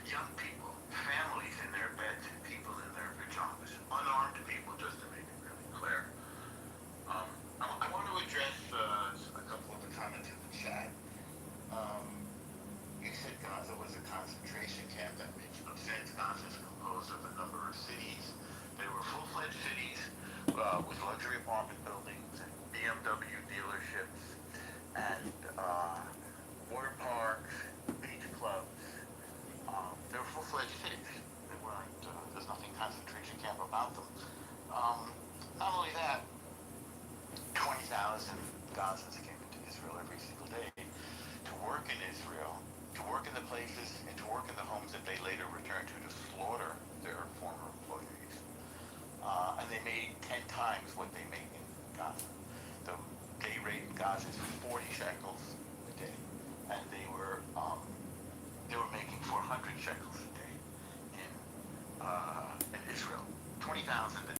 young people, families in their beds, and people in their pajamas, unarmed people, just to make it really clear. I want to address a couple of the comments in the chat. You said Gaza was a concentration camp. That makes no sense. Gaza is composed of a number of cities. They were full-fledged cities with luxury apartment buildings and BMW dealerships and water parks, beach clubs. They were full-fledged cities. They weren't. There's nothing concentration camp about them. Not only that, 20,000 Gazans came into Israel every single day to work in Israel, to work in the places, and to work in the homes that they later returned to slaughter their former employees. And they made 10 times what they made in Gaza. The day rate in Gaza is 40 shekels a day, and they were making 400 shekels a day in Israel. 20,000 a